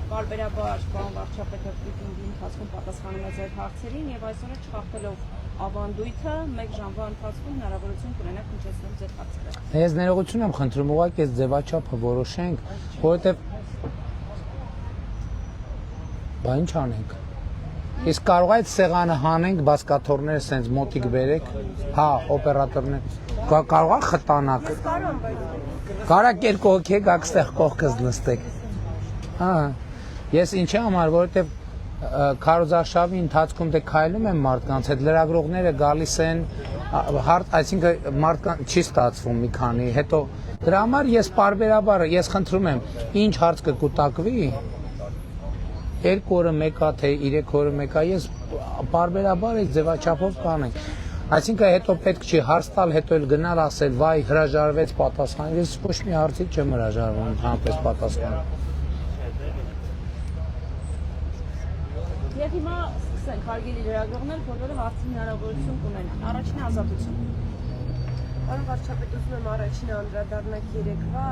Պարբերաբար պարոն վարչապետը բրիֆինգի ընթացքում պատասխանում է ձեր հարցերին եւ այսօր չխախտելով ավանդույթը 1 ժամվա ընթացքում հնարավորություն կունենաք հնչեցնել ձեր հարցերը։ Ես ներողություն եմ խնդրում, ուղղակի այս ձևաչափը որոշենք, որովհետեւ բա ինչ անենք։ Իսկ կարող է այդ սեղանը հանենք, բասկաթոռները սենց մոտիկ բերեք, հա, օպերատորներ, կարող է խտանակ։ Կարակ երկու հոգի եք այստեղ կողքս նստեք։ Հա, ես ինչի համար, որովհետև քարոզարշավի ընթացքում դե քայլում են մարդկանց հետ, լրագրողները գալիս են, այսինքն մարդկան չի ստացվում մի քանի, հետո դրա համար ես պարբերաբար ես խնդրում եմ, ինչ հարց կկուտակվի, 2 օրը մեկա, թե 3 օրը մեկա, ես պարբերաբար այս ձևաչափով կանենք։ Այսինքն հետո պետք չի հարց տալ, հետո էլ գնալ ասել, վայ, հրաժարվեց պատասխանել, ես ոչ մի հարցի չեմ հրաժարվում, հանպես պատասխանել։ Եվ հիմա սկսենք հարգելի լրագրողներ, բոլորը հարցի հնարավորություն կունենան։ Առաջին ազատություն։ Պարոն վարչապետ, ուզում եմ առաջինը անդրադառնալ երեկվա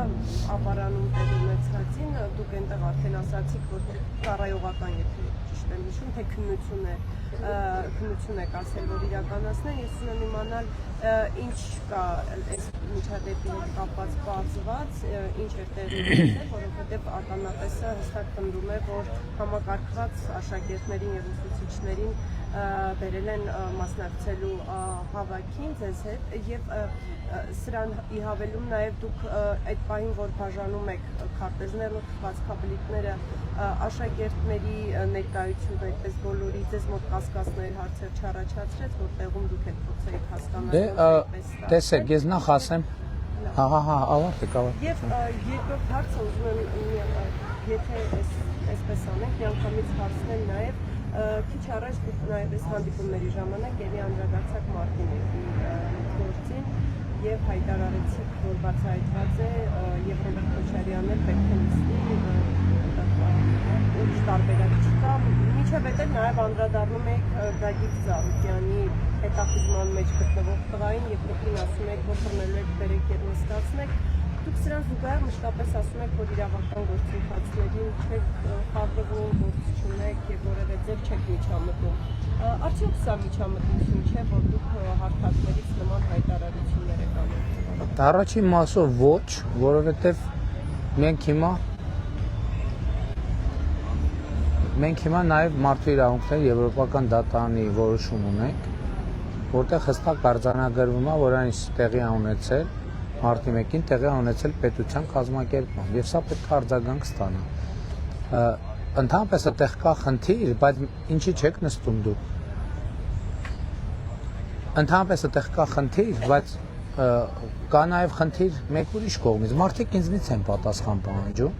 ապարանում տեղի ունեցածին, դուք այնտեղ արդեն ասացիք, որ ծառայողական, եթե ճիշտ եմ հիշում, թե քննություն եք ասել, որ իրականացնեն, ես ուզում եմ իմանալ ինչ կա այս միջադեպի հետ կապված պարզված, ինչ է տեղի ունեցել, որովհետև ականատեսը հստակ պնդում է, որ համակարգված աշակերտներին եւ ուսուցիչներին բերել են մասնակցելու հավաքին ձեզ հետ եւ սրան ի հավելում նաեւ դուք այդ պահին որ բաժանում եք քարտեզներն ու խվածքաբլիթները աշակերտների ներկայությունը այդպես բոլորի ձեզ մոտ կասկածներ հարցեր չառաջացրեց որ տեղում դուք եք փորձեիք հասկանալ տեսեք ես նախ ասեմ հա ավարտեք եւ երկրորդ հարցը ուզում եմ եթե այսպես անենք միանգամից հարցնել նաեւ քիչ առաջ դուք նաև այս հանդիպումների ժամանակ ելի անդրադարձակ Մարտինեկի գործին եւ հայտարարեցիք, որ բացահայտված է եւ Ռոբերտ Քոչարյանն էլ պետք է նստի ուրիշ տարբերակ չկա։ Մինչեւ այդ նաև անդրադառնում եք Գագիկ Ծառուկյանի հետախուզման մեջ գտնվող տղային եւ դուք ասում եք, որ բռնել եք, բերեք եւ նստացնեք։ Դուք սրան զուգահեռ մշտապես ասում եք, որ իրավական գործընթացներին չեք խաբրվում, գործ չունեք եւ որևէ ձև չեք միջամտում։ Արդյոք սա միջամտություն չէ, որ դուք հարթակներից նման հայտարարություններ եք անում։ Առաջին մասով ոչ, որովհետեւ մենք հիմա նաեւ մարդու իրավունքների եվրոպական դատարանի որոշում ունենք, որտեղ հստակ արձանագրվում է, որ այն տեղի է ունեցել Մարտի 1-ին տեղի ունեցել պետության կազմակերպման եւ սա պետք է արձագանք ստանա։ Ընդհանրապես այդտեղ կա խնդիր, բայց ինչի չեք նստում դուք։ Ընդհանրապես այդտեղ կա խնդիր, բայց կա նաեւ խնդիր մեկ ուրիշ կողմից։ Մարդիկ ինձնից են պատասխան պահանջում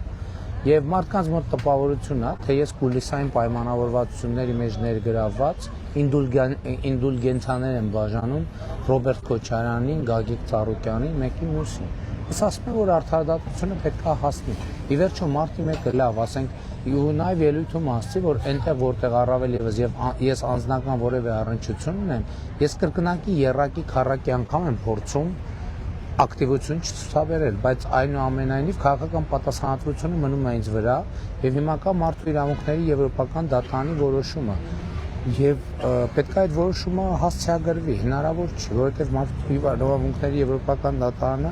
եւ մարդկանց մոտ տպավորություն է, թե ես կուլիսային պայմանավորվածությունների մեջ ներգրավված ինդուլգենցիաներ եմ բաժանում Ռոբերտ Քոչարյանին, Գագիկ Ծառուկյանին, մեկի մյուսին։ Ես ասում եմ, որ արդարադատությունը պետք է հասնի։ Ի վերջո Մարտի 1-ը լավ, ասենք, ու նաև ելույթում ասացի, որ այնտեղ որտեղ առավել եւս եւ ես անձնական որևէ առնչություն ունեմ, ես կրկնակի երրակի քառակի անգամ եմ փորձում ակտիվություն չցուցաբերել, բայց այնուամենայնիվ քաղաքական պատասխանատվությունը մնում է ինձ վրա եւ հիմա կա մարդու իրավունքների եվրոպական դատարանի որոշումը։ Եվ պետք է այդ որոշումը հասցեագրվի, հնարավոր չի, որովհետև մարդու իրավունքների եվրոպական դատարանը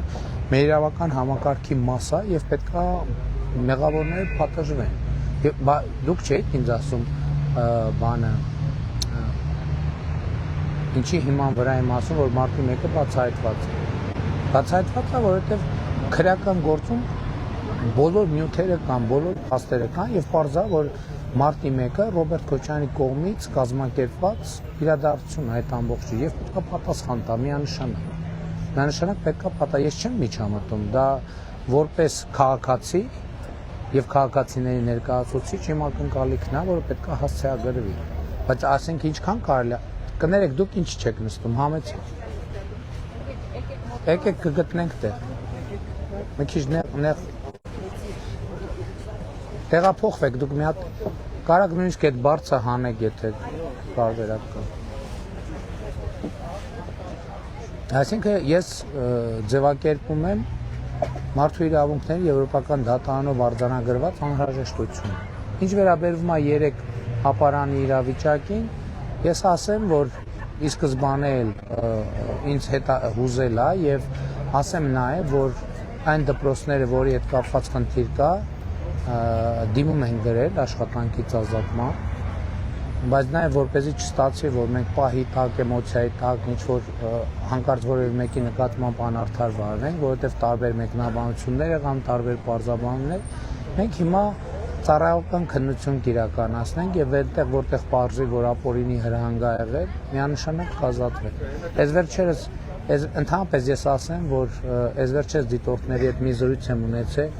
մեր իրավական համակարգի մաս է եւ պետք է մեղավորները պատժվեն։ Դուք չեք ինձ ասում բանը ինչի հիման վրա եմ ասում, որ Մարտի 1-ը բացահայտված է։ Բացահայտված է, որովհետև քրեական գործում բոլոր նյութերը կան, բոլոր փաստերը կան եւ պարզ է, որ Մարտի 1-ը Ռոբերտ Քոչարյանի կողմից կազմակերպված իրադարձություն է այդ ամբողջը եւ պետք է պատասխան տա միանշանակ։ Միանշանակ պետք է ես չեմ միջամտում, դա որպես քաղաքացի եւ քաղաքացիների ներկայացուցիչ իմ ակնկալիքն է, որ պետք է հասցեագրվի։ Բայց ասենք ինչքան կարելի է, կներեք դուք ինչ չեք նստում, համեցեք։ Եկեք կգտնենք տեղ։ Մի քիչ նեղ տեղափոխվեք դուք մի հատ կարակ նույնիսկ այդ բարձը հանեք, եթե բարբերակ կա։ Այսինքն ես ձևակերպում եմ մարդու իրավունքների եվրոպական դատարանով արձանագրված անհրաժեշտություն։ Ինչ վերաբերվում է 3 ապարանի իրավիճակին, ես ասեմ, որ ի սկզբանե ինձ հետ հուզել է եւ ասեմ նաեւ, որ այն դպրոցները, որի հետ կապված խնդիր կա, դիմում են գրել աշխատանքից ազատման, բայց նաեւ որպեսզի չստացվի, որ մենք պահի տակ, էմոցիայի տակ ինչ որ հանկարծ որևէ մեկի նկատմամբ անարդար վարվենք, որովհետեւ տարբեր մեկնաբանություններ եղան, տարբեր պարզաբանումներ, մենք հիմա ծառայական քննություն կիրականացնենք եւ այդտեղ որտեղ պարզի, որ ապօրինի հրահանգ ա եղել, միանշանակ կազատվեն։ Այս վերջերս ընդհանրապես ես ասեմ, որ այս վերջերս դիտորդների հետ մի զրույց եմ ունեցել,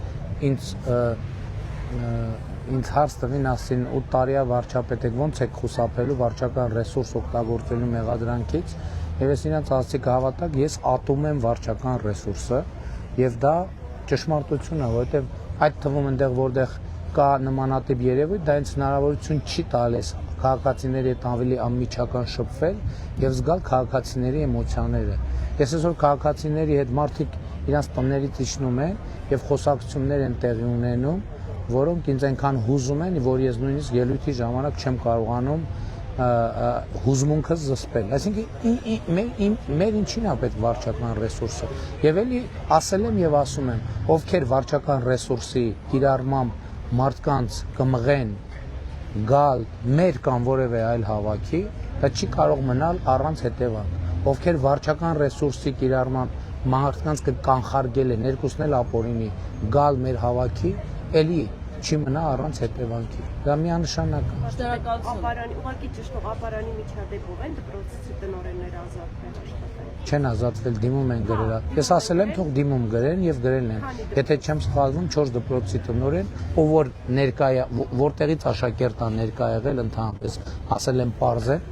ինձ հարց տվին, ասին 8 տարիա վարչապետ եք, ոնց եք խուսափելու վարչական ռեսուրս օգտագործելու մեղադրանքից, եւ ես իրանց ասացի կհավատաք, ես ատում եմ վարչական ռեսուրսը եւ դա ճշմարտություն է, որովհետեւ այդ թվում այնտեղ որտեղ կա նմանատիպ երևույթ, դա ինձ հնարավորություն չի տալիս քաղաքացիների հետ ավելի անմիջական շփվել եւ զգալ քաղաքացիների էմոցիաները։ Ես այսօր քաղաքացիների հետ մարդիկ իրանց տներից իջնում են եւ խոսակցություններ են տեղի ունենում, որոնք ինձ այնքան հուզում են, որ ես նույնիսկ ելույթի ժամանակ չեմ կարողանում հուզմունքս զսպել։ Այսինքն մեր ինչին է պետք վարչական ռեսուրսը։ Եվ էլի ասել եմ եւ ասում եմ, ովքեր վարչական ռեսուրսի կիրառմամբ մարդկանց կմղեն գալ մեր կամ որևէ այլ հավաքի, դա չի կարող մնալ առանց հետևանք։ Ովքեր վարչական ռեսուրսի կիրառմամբ մարդկանց կկանխարգել են, երկուսն էլ ապօրինի գալ մեր հավաքի, էլի չի մնա առանց հետևանքի։ Դա միանշանակ է։ Ապարանի, ուղղակի ճշտով ապարանի միջադեպով են դպրոցի տնօրենները ազատվել աշխատել։ Չեն ազատվել, դիմում են գրել։ Ես ասել եմ, թող դիմում գրեն եւ գրել են։ Եթե չեմ սխալվում, 4 դպրոցի տնօրեն, ով որ ներկա է, որտեղից աշակերտ է ներկա եղել ընդհանրապես, ասել եմ պարզեն,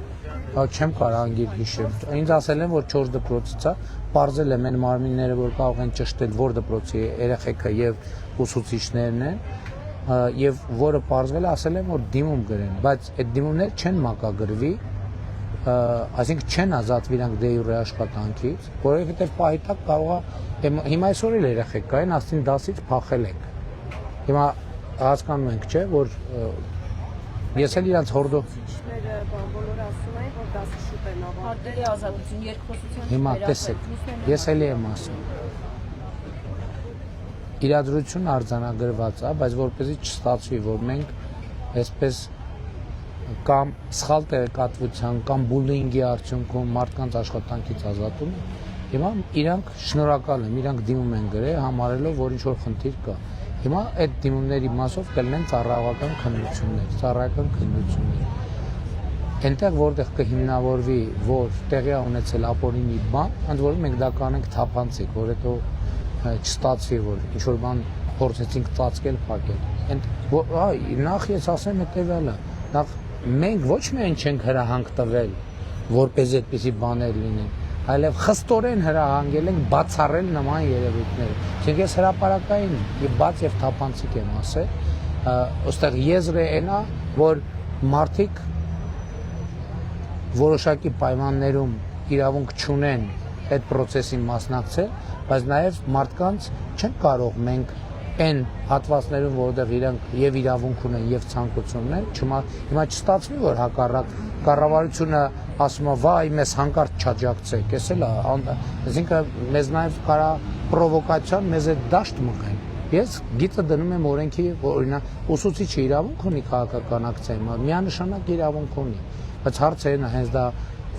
չեմ կարող անգիր հիշեմ։ Ինձ ասել են, որ 4 դպրոցից է, պարզել եմ այն մարմինները, որ կարող են ճշտել, որ դպրոցի երեխեքը եւ ուսուցիչներն են, եւ որը պարզվել է, ասել եմ, որ դիմում գրեն, բայց այդ դիմումները չեն մակագրվի, այսինքն չեն ազատվի իրանք դե յուրե աշխատանքից, որովհետեւ պահի տակ կարող է հիմա այսօր էլ երեխեք կային, ասին դասից փախել եք։ Հիմա հասկանում ենք, չէ, որ ես էլ իրանց հորդո բոլորը ասում են, որ դասը շուտ են ավարտել։ Հարտերի ազատություն, երկխոսության հիմա տեսեք, ես էլի եմ ասում։ Իրադրություն արձանագրված է, բայց որպեսզի չստացվի, որ մենք այսպես կամ սխալ տեղեկատվության կամ բուլինգի արդյունքում մարդկանց աշխատանքից ազատում են, հիմա իրանք շնորհակալ եմ, իրանք դիմում են գրել, համարելով, որ ինչ-որ խնդիր կա։ Հիմա այդ դիմումների մասով կլինեն ծառայական քննություններ։ Այնտեղ որտեղ կհիմնավորվի, որ տեղի ունեցել ապօրինի բան, ընդ որում մենք դա կանենք թափանցիկ, որ հետո չստացվի, որ ինչ-որ բան փորձեցինք ծածկել, փակել։ Նախ ես ասեմ հետևյալը, նախ մենք ոչ միայն չենք հրահանգ տվել, որպեսզի այդպիսի բաներ լինեն, այլև խստորեն հրահանգել ենք բացառել նման երևույթները։ Çünki ես հրապարակային եւ բաց եւ թափանցիկ եմ ասել, ոստեղ եզրը այնա, որ մարդիկ որոշակի պայմաններում իրավունք չունեն այդ process-ին մասնակցել, բայց նաև մարդկանց չեն կարող մենք այն հատվածներում, որտեղ իրանք եւ իրավունք ունեն եւ ցանկություն ունեն, հիմա չստացվի, որ հակառակ կառավարությունը ասում է, վայ, մեզ հանկարծ չաջակցեք, էս էլ է, այսինքն մեզ նաև կարա պրովոկացիան մեզ այդ դաշտ մղեն։ Ես գիծը դնում եմ օրենքի, օրինակ ուսուցիչը իրավունք ունի քաղաքական ակցիայի, միանշանակ իրավունք ունի, բայց հարցը այն է, հենց դա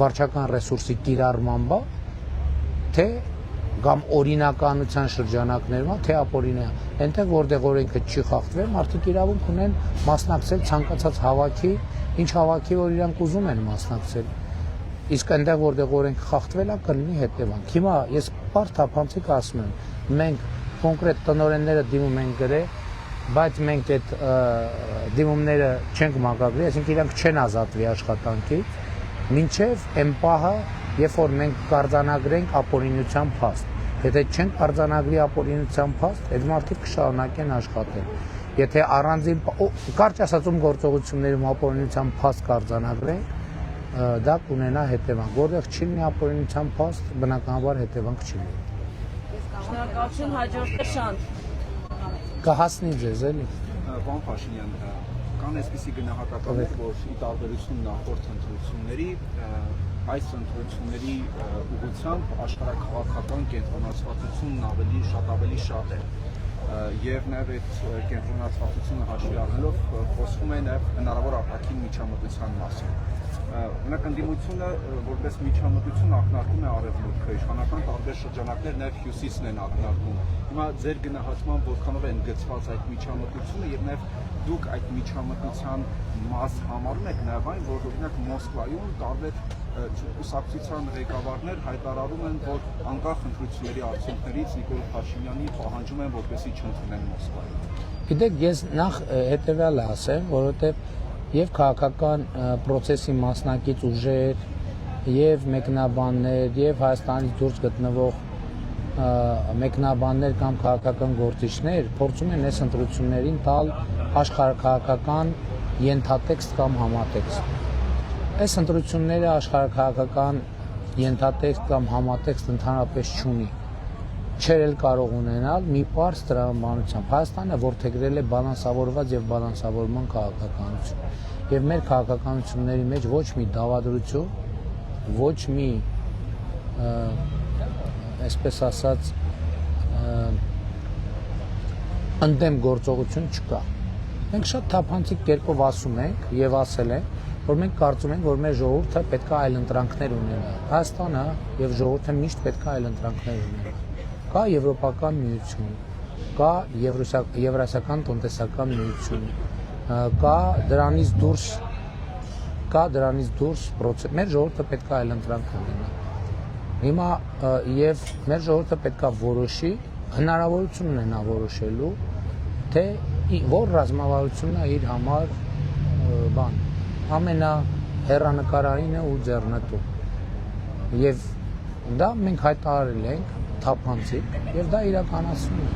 վարչական ռեսուրսի կիրառման բա, թե կամ օրինականության շրջանակներում, թե ապօրինա, այնտեղ որտեղ օրենքը չի խախտվել, մարդիկ իրավունք ունեն մասնակցել ցանկացած հավաքի, ինչ հավաքի, որ իրանք ուզում են մասնակցել։ Իսկ այնտեղ որտեղ օրենքը խախտվել է, կլինի հետևանք։ Հիմա ես բարդ թափանցիկ ասում եմ, մենք կոնկրետ տնօրենները դիմում են գրել, բայց մենք այդ դիմումները չենք մակագրի, այսինքն իրանք չեն ազատվի աշխատանքից, մինչև այն պահը, երբ որ մենք կարձանագրենք ապօրինության փաստ։ Եթե չենք արձանագրի ապօրինության փաստ, այդ մարդիկ կշարունակեն աշխատել։ Եթե առանձին կարճ ասածում գործողություններում ապօրինության փաստ կարձանագրենք, դա կունենա հետևանք։ Որտեղ չի լինի ապօրինության փաստ, բնականաբար հետևանք չի լինի։ Շնորհակալություն, հաջորդ շանս։ Կհասնի ձեզ էլի։ Պարոն Փաշինյան, կան այսպիսի գնահատականներ, որ ի տարբերություն նախորդ ընտրությունների, այս ընտրությունների ուղղությամբ աշխարհաքաղաքական կենտրոնացվածությունն ավելի շատ է։ Եվ նաև այդ կենտրոնացվածությունը հաշվի առնելով խոսվում է նաև հնարավոր արտաքին միջամտության մասին։ Օրինակ ընդդիմությունը որպես միջամտություն ակնարկում է արևմուտքը, իշխանական տարբեր շրջանակներ նաև հյուսիսն են ակնարկում։ Հիմա ձեր գնահատմամբ որքանով է ընդգծված այդ միջամտությունը եւ նաև դուք այդ միջամտության մաս համարում եք նաև այն, որ օրինակ Մոսկվայում տարբեր կուսակցության ղեկավարներ հայտարարում են, որ անկախ ընտրությունների արդյունքներից Նիկոլ Փաշինյանի պահանջում են, որպեսզի չընդունեն Մոսկվայում։ Գիտեք, ես նախ հետեւյալը ասեմ, որովհետեւ եւ քաղաքական process-ի մասնակից ուժեր, եւ մեկնաբաններ, եւ Հայաստանից դուրս գտնվող մեկնաբաններ կամ քաղաքական գործիչներ փորձում են այս ընտրություններին տալ աշխարհաքաղաքական ենթատեքստ կամ համատեքստ։ Այս ընտրությունները աշխարհաքաղաքական ենթատեքստ կամ համատեքստ ընդհանրապես չունի։ Չէր էլ կարող ունենալ մի պարզ տրամաբանությամբ։ Հայաստանը որդեգրել է բալանսավորված եւ բալանսավորման քաղաքականություն։ Եվ մեր քաղաքականությունների մեջ ոչ մի դավադրություն, ոչ մի այսպես ասած ընդդեմ գործողություն չկա։ Մենք շատ թափանցիկ կերպով ասում ենք եւ ասել ենք, որ մենք կարծում ենք, որ մեր ժողովուրդը պետք է այլ ընտրանքներ ունենա։ Հայաստանը եւ ժողովուրդը միշտ պետք է այլ ընտրանքներ ունենա։ Կա Եվրոպական միություն, կա Եվրասիական տնտեսական միություն, կա դրանից դուրս process։ Մեր ժողովուրդը պետք է այլ ընտրանք ունենա։ Հիմա եւ մեր ժողովուրդը պետք է որոշի, հնարավորություն ունենա որոշելու, թե որ ռազմավարությունն է իր համար բան ամենահեռանկարայինը ու ձեռնտու։ Եվ դա մենք հայտարարել ենք թափանցիկ եւ դա իրականացնում է։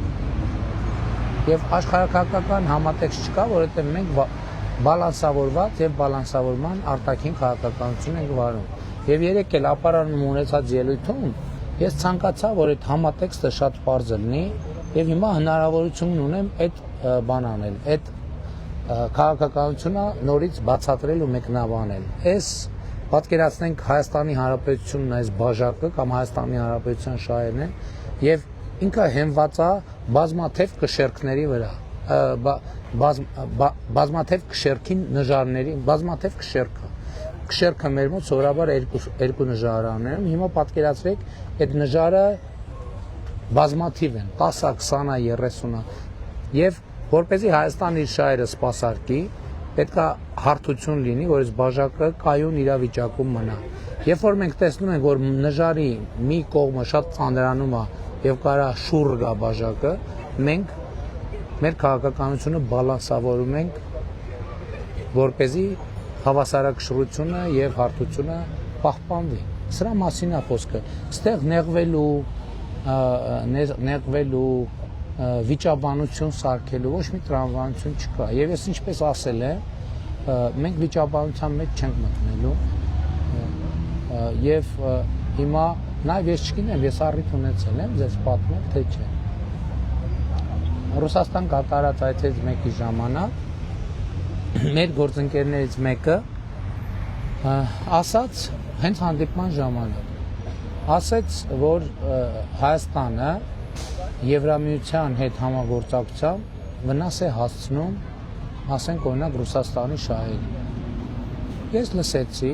Եվ աշխարհաքաղաքական համատեքստ չկա, որովհետեւ մենք բալանսավորված եւ բալանսավորման արտաքին քաղաքականություն ենք վարում։ Եվ երեք էլ ապարանում ունեցած ելույթում ես ցանկացա, որ այդ համատեքստը շատ པարզ լինի եւ հիմա հնարավորություն ունեմ այդ բան անել, այդ քաղաքականությունը նորից բացատրել ու մեկնաբանել։ Այս պատկերացնենք Հայաստանի Հանրապետությունն այս բաժակը կամ Հայաստանի Հանրապետության շահերն են եւ ինքը հենված է բազմաթիվ կշերքների վրա, բազմաթիվ կշերքին նժարների, բազմաթիվ կշերքը մեր մոտ սովորաբար երկու նժարաններում, հիմա պատկերացրեք այդ նժարը բազմաթիվ են, 10-ը, 20-ը, 30-ը եւ որպեսզի Հայաստանը իր շահերը սպասարկի, պետք է հարթություն լինի, որ այս բաժակը կայուն իրավիճակում մնա։ Երբ որ մենք տեսնում ենք, որ նժարի մի կողմը շատ ծանրանում է եւ կարա շուռ գա բաժակը, մենք մեր քաղաքականությունը բալանսավորում ենք, որպեսզի հավասարակշռությունը եւ հարթությունը պահպանվի։ Սրա մասին է խոսքը։ Այստեղ նեղվելու վիճաբանություն սարքելու ոչ մի տրամաբանություն չկա։ Եվ ես ինչպես ասել եմ, մենք վիճաբանության մեջ չենք մտնելու։ Եվ հիմա նաև ես չգիտեմ, ես առիթ ունեցել եմ ձեզ պատմել, թե չէ։ Ռուսաստան կատարած այցից մեկի ժամանակ մեր գործընկերներից մեկը ասաց հենց հանդիպման ժամանակ ասաց, որ Հայաստանը Եվրամիության հետ համագործակցությամբ վնաս է հասցնում, ասենք օրինակ Ռուսաստանի շահերին։ Ես լսեցի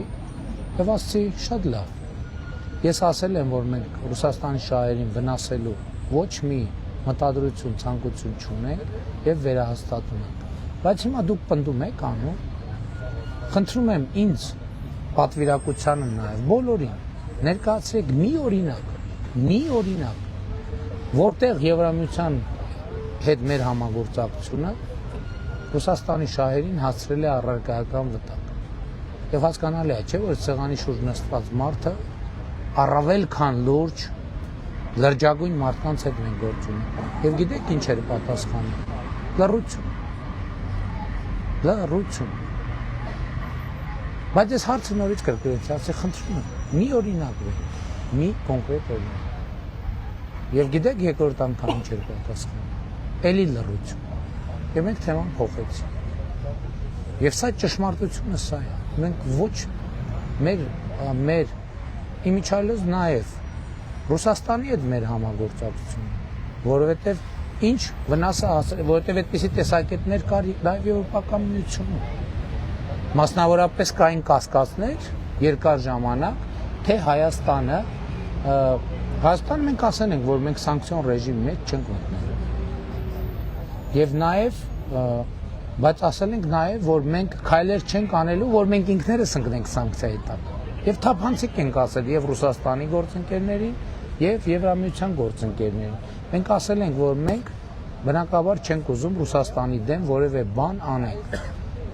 եւ ասացի շատ լավ։ Ես ասել եմ, որ մենք Ռուսաստանի շահերին վնասելու ոչ մի մտադրություն, ցանկություն չունենք եւ վերահաստատում ենք։ Բայց հիմա դուք պնդում եք անում, խնդրում եմ ինձ պատվիրակությանը նաեւ բոլորին ներկայացրեք մի օրինակ, որտեղ Եվրամիության հետ մեր համագործակցությունը Ռուսաստանի շահերին հասցրել է առարկայական վտանգ։ Եվ հասկանալի է, չէ՞, որ սեղանի շուրջ նստած մարդը առավել քան լուրջ լրջագույն մարդկանց հետ մենք գործ ունենք։ Եվ գիտեք ինչ էր պատասխանը։ Լռություն։ Բայց ես հարցը նորից կրկնեցի, ասի խնդրում եմ, մի օրինակ վեր, մի կոնկրետ օրինակ։ Եվ գիտեք երկրորդ անգամ ինչ էր պատասխանը։ Էլի լռություն։ Եվ մենք թեման փոխեցինք։ Եվ սա ճշմարտությունը սա է։ Մենք ոչ մեր իմիջիայլոց նաև Ռուսաստանի հետ մեր համագործակցությունը, որովհետև ինչ վնասը հասել, որովհետև այդպիսի տեսակետներ կար նաև Եվրոպական միությունում։ Մասնավորապես կային կասկածներ երկար ժամանակ, թե Հայաստանը մենք ասել ենք, որ մենք սանկցիոն ռեժիմի մեջ չենք մտնելու։ Եվ նաև բայց ասել ենք նաև, որ մենք քայլեր չենք անելու, որ մենք ինքներս ընկնենք սանկցիայի տակ։ Եվ թափանցիկ ենք ասել եւ Ռուսաստանի գործընկերներին, եւ Եվրամիության գործընկերներին։ Մենք ասել ենք, որ մենք բնակաբար չենք ուզում Ռուսաստանի դեմ որևէ բան անենք։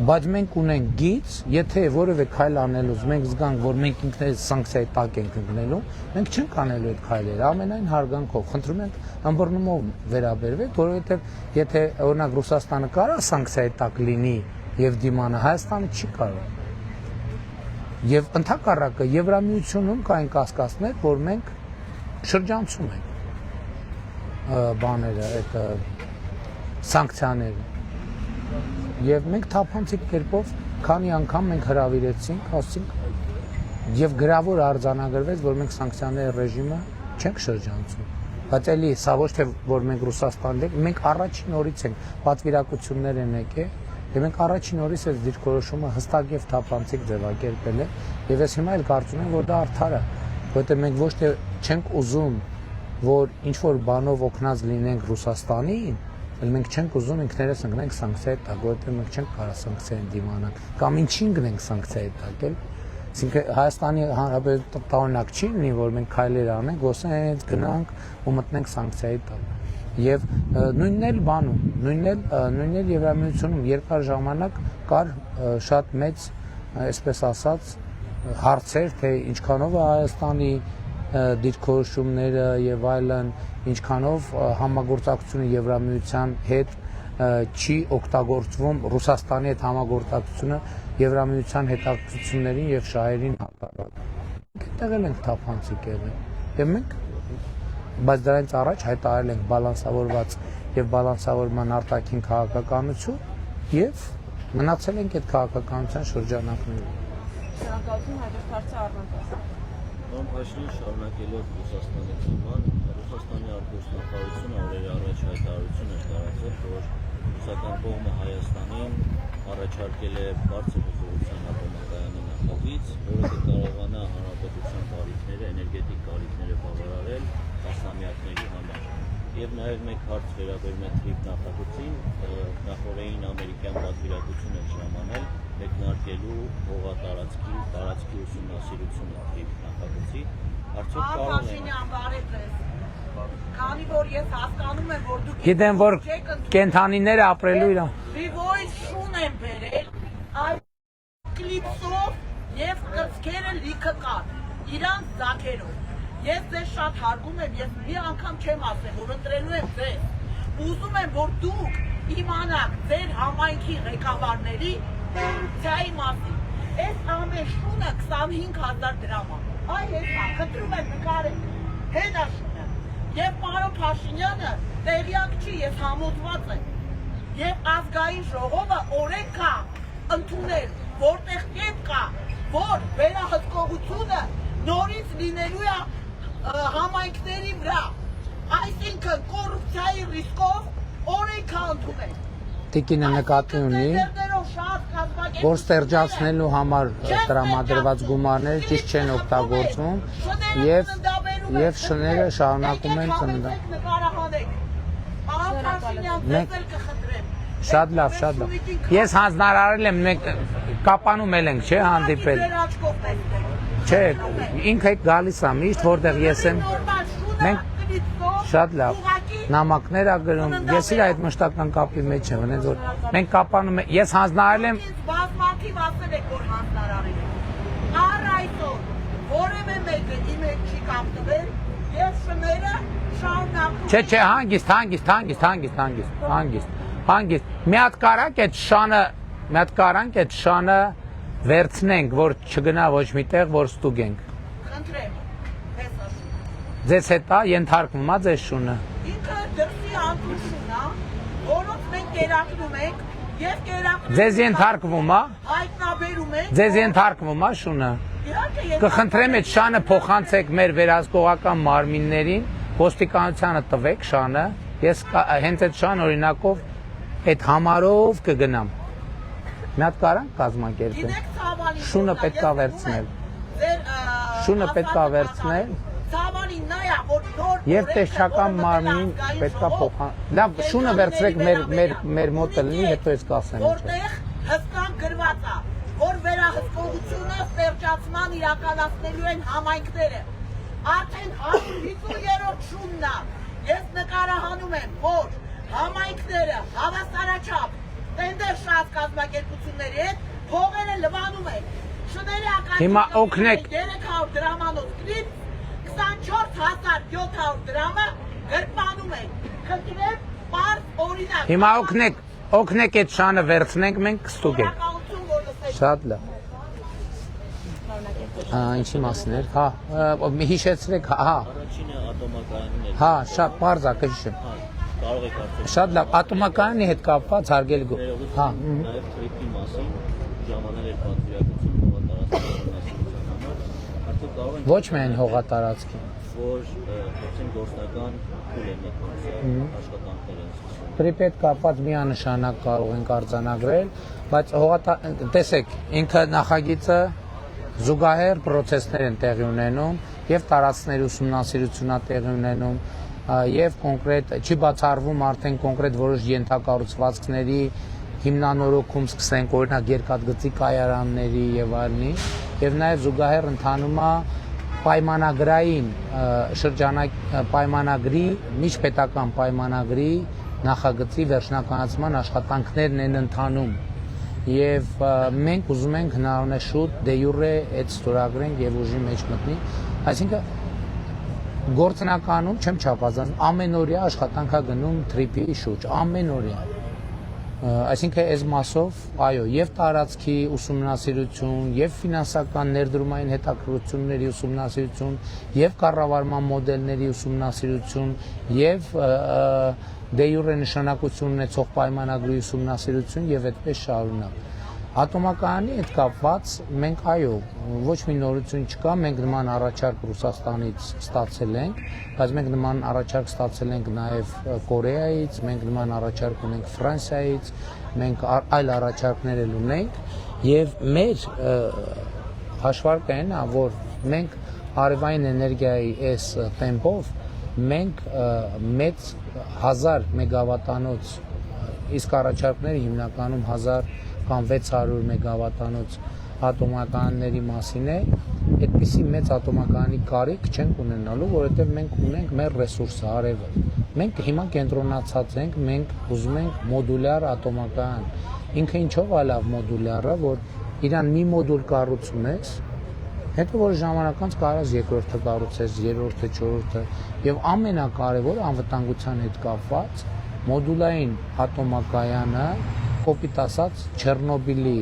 Բայց մենք ունենք գիծ, եթե որևէ քայլ անելուց մենք զգանք, որ մենք ինքներս սանկցիայի տակ ենք ընկնելու, մենք չենք անելու այդ քայլերը, ամենայն հարգանքով։ Խնդրում ենք ըմբռնումով վերաբերվեք, որովհետեւ եթե օրինակ Ռուսաստանը կարա սանկցիայի տակ լինի եւ դիմանա, Հայաստանը չի կարող։ Եվ ընդհակառակը Եվրամիությունում կային կասկածներ, որ մենք շրջանցում ենք բաները, այդ սանկցիաները։ Եվ մենք թափանցիկ կերպով քանի անգամ մենք հրավիրեցինք, ասենք եւ գրավոր արձանագրվեց, որ մենք սանկցիաների ռեժիմը չենք շրջանցում։ Բայց էլի սա ոչ թե որ մենք Ռուսաստանն ենք, մենք առաջին օրից ենք պատվիրակություններ են եկել, եւ մենք առաջին օրից այս դիրքորոշումը հստակ եւ թափանցիկ ձևակերպել ենք, եւ ես հիմա էլ կարծում եմ, որ դա արդար է, որովհետեւ մենք ոչ թե չենք ուզում, որ ինչ որ բանով օգնած լինենք Ռուսաստանին, այլ մենք չենք ուզում ինքներս ընկնենք սանկցիայի տակ, որովհետև մենք չենք կարող սանկցիային դիմանալ, կամ ինչին գնենք սանկցիայի տակ, էլ։ Այսինքն Հայաստանի Հանրապետության տարօրինակ չի լինի, որ մենք քայլեր անենք, ոսենք գնանք ու մտնենք սանկցիայի տակ։ Եվ նույնն էլ բանում, նույնն էլ Եվրամիությունում երկար ժամանակ կար շատ մեծ, այսպես ասած, հարցեր, թե ինչքանով է Հայաստանի դիրքորոշումները եւ այլն, ինչքանով համագործակցությունը Եվրամիության հետ չի օգտագործվում Ռուսաստանի հետ համագործակցությունը Եվրամիության հետաքրքրություններին եւ շահերին հակառակ։ Այդտեղ ենք թափանցիկ եղել։ Եվ մենք բայց դրանից առաջ հայտարարել ենք բալանսավորված եւ բալանսավորման արտաքին քաղաքականություն եւ մնացել ենք այդ քաղաքականության շրջանակներում։ Շնորհակալություն հաջորդ հարցը Արմեն։ Փաշինյանը շարունակելով Ռուսաստանի թեման, Ռուսաստանի արտգործնախարարությունը օրեր առաջ հայտարարություն է տարածել, որ ռուսական կողմը Հայաստանին առաջարկել է բարձր հզորության ատոմակայանի նախագիծ, որը կկարողանա հանրապետության կարիքները, էներգետիկ կարիքները բավարարել տասնամյակների համար։ Եվ նաև մեկ հարց վերաբերում է թրիփ նախագծին, նախորդային ամերիկյան պատվիրակություն է ժամանել մեկնարկելու հողատարածքի ուսումնասիրությունը թրիփ նախագծի, արդյոք կարող են Քանի որ ես հասկանում եմ, որ դուք Գիտեմ, որ կենթանիները ապրելու իրան։ Վիվոյս շուն են բերել, այլ կլիպսով և կրծքերը լիքը կար, իրանց ձակերով։ Ես ձեզ շատ հարգում եմ, ես մի անգամ չեմ ասել, որ ընտրելու եմ ձեզ։ Ուզում եմ, որ դուք իմանաք ձեր համայնքի ղեկավարների ձայի մասին։ Այս ամեն շունը 25,000 դրամ է։ Այ հետա, խնդրում եմ նկարեք, հետ է շունը։ Եվ պարոն Փաշինյանը տեղյակ չի, ես համոզված եմ։ Եվ ազգային ժողովը օրենք կա ընդունել, որտեղ կետ կա, որ վերահսկողությունը նորից լինելու է համայնքների վրա, այսինքն կոռուպցիայի ռիսկով օրենք կա ընդունել։ Տիկինը նկատի ունի, որ ստերջացնելու համար տրամադրված գումարները ճիշտ չեն օգտագործվում եւ շները շարունակում են ծննդել։ Շատ լավ, շատ լավ։ Ես հանձնարարել եմ, մենք կապանում ենք, չէ, հանդիպել։ Չէ, ինքը գալիս է միշտ, որտեղ ես եմ։ Մենք շատ լավ։ Նամակներ ա գրում, ես իր այդ մշտական կապի մեջ եմ, այնց որ մենք կապանում ենք, ես հանձնարարել եմ։ Բազմաթիվ ասել եք, որ հանձնարարել եք։ Առ այսօր որևէ մեկը իմ հետ չի կապվել, եւ շները շարունակում։ Չէ, հանգիստ։ Մի հատ կարանք այդ շանը վերցնենք, որ չգնա ոչ միտեղ, որ ստուգենք։ Խնդրեմ, Ձեզ հետ է ենթարկվում է ձեզ շունը։ ինքը դրսի անտուշուն է, որոնց մենք կերակրում ենք Ես կերակրում Ձեզ ենթարկվում է, հայտնաբերում եք։ ձեզ ենթարկվում է շունը։ Իհարկե ես Կխնդրեմ այդ շանը փոխանցեք մեր վերահսկողական մարմիններին, ոստիկանությանը տվեք շանը, ես հենց այդ շան օրինակով այդ համարով կգնամ։ Մի հատ կարանք կազմակերպել։ գիտեք ցավալի։ Շունը պետք է վերցնել։ Շունը պետք է վերցնել։ Ցավալին նայա, որ նոր Եվ տեսչական մարմին պետք է փոխանցել։ Լավ, շունը վերցրեք մեր մոտը լինի, հետո ես կասեմ։ որտեղ հստակ գրված է, որ վերահսկողությունը ստեղծման իրականացնելու են համայնքները։ Արդեն 150-րդ շունն է։ Ես նկարահանում եմ, որ համայնքները հավասարաչափ տենդեր շատ կազմակերպությունների հետ փողերը լվանում են։ Շները Հիմա օգնեք 300 դրամանոց կլիպ 24700 դրամը գրպանում են։ Խնդրեմ, պարզ օրինակ։ Հիմա օգնեք այդ շանը վերցնենք, մենք կստուգենք։ Շնորհակալություն, որ լսեցիք։ Շատ լավ։ Ինչի մասին էր։ Հա, հիշեցրեք, հա։ Առաջինը ատոմակայանին հետ։ Հա, շատ բարձ է, կհիշեմ։ Կարող եք արդյոք Շատ լավ, ատոմակայանի հետ կապված հարգելի գո։ Հա, նաև տրիպի մասին ժամանել էր պատվիրակություն հողատարածքների համար։ Արդյոք կարող են ոչ միայն հողատարածքի։ որ այսին գործնական փուլ է մեկնում աշխատանքներ են սկսում։ Տրիպի հետ կապված միանշանակ կարող ենք արձանագրել, բայց տեսեք, ինքը նախագիծը զուգահեռ process-ներ են տեղի ունենում եւ տարածքների ուսումնասիրությունա տեղի ունենում եւ կոնկրետ չի բացառվում արդեն կոնկրետ որոշ ենթակառուցվածքների հիմնանորոգում սկսենք օրինակ երկաթգծի կայարանների եւ այլնի եւ նաեւ զուգահեռ ընթանում է պայմանագրային պայմանագրի միջպետական պայմանագրի նախագծի վերջնականացման աշխատանքներն են ընթանում եւ մենք ուզում ենք հնարավորինս շուտ դե յուրե այդ ստորագրենք եւ ուժի մեջ մտնի այսինքն գործնականում չեմ չափազանցնում ամենօրյա աշխատանք է գնում տրիպի շուրջ ամենօրյա այսինքն այս մասով այո եւ տարածքի ուսումնասիրություն եւ ֆինանսական ներդրումային հետաքրքրությունների ուսումնասիրություն եւ կառավարման մոդելների ուսումնասիրություն եւ դե յուրե նշանակություն ունեցող պայմանագրի ուսումնասիրություն եւ այդպես շարունակ ատոմակայանի հետ կապված մենք այո ոչ մի նորություն չկա մենք նման առաջարկ Ռուսաստանից ստացել ենք բայց մենք նման առաջարկ ստացել ենք նաեւ Կորեայից մենք նման առաջարկ ունենք Ֆրանսիայից մենք այլ առաջարկներ էլ ունենք եւ մեր հաշվարկը այն է որ մենք արևային էներգիայի այս տեմպով մենք մեծ 1000 մեգավատանոց իսկ առաջարկները հիմնականում 1000 կամ 600 մեգավատանոց ատոմականների մասին է, այդպիսի մեծ ատոմականի կարիք չենք ունենալու, որովհետև մենք ունենք մեր ռեսուրսը արևը։ Մենք հիմա կենտրոնացած ենք, մենք ուզում ենք մոդուլյար ատոմական։ Ինքը ինչով է լավ մոդուլյարը, որ իրան մի մոդուլ կառուցում ես, հետո որ ժամանակ անց կարող ես երկրորդը կառուցես, երրորդը, չորրորդը, եւ ամենակարևորը անվտանգության հետ կապված մոդուլային ատոմակայանը կոպիտ ասած Չեռնոբիլի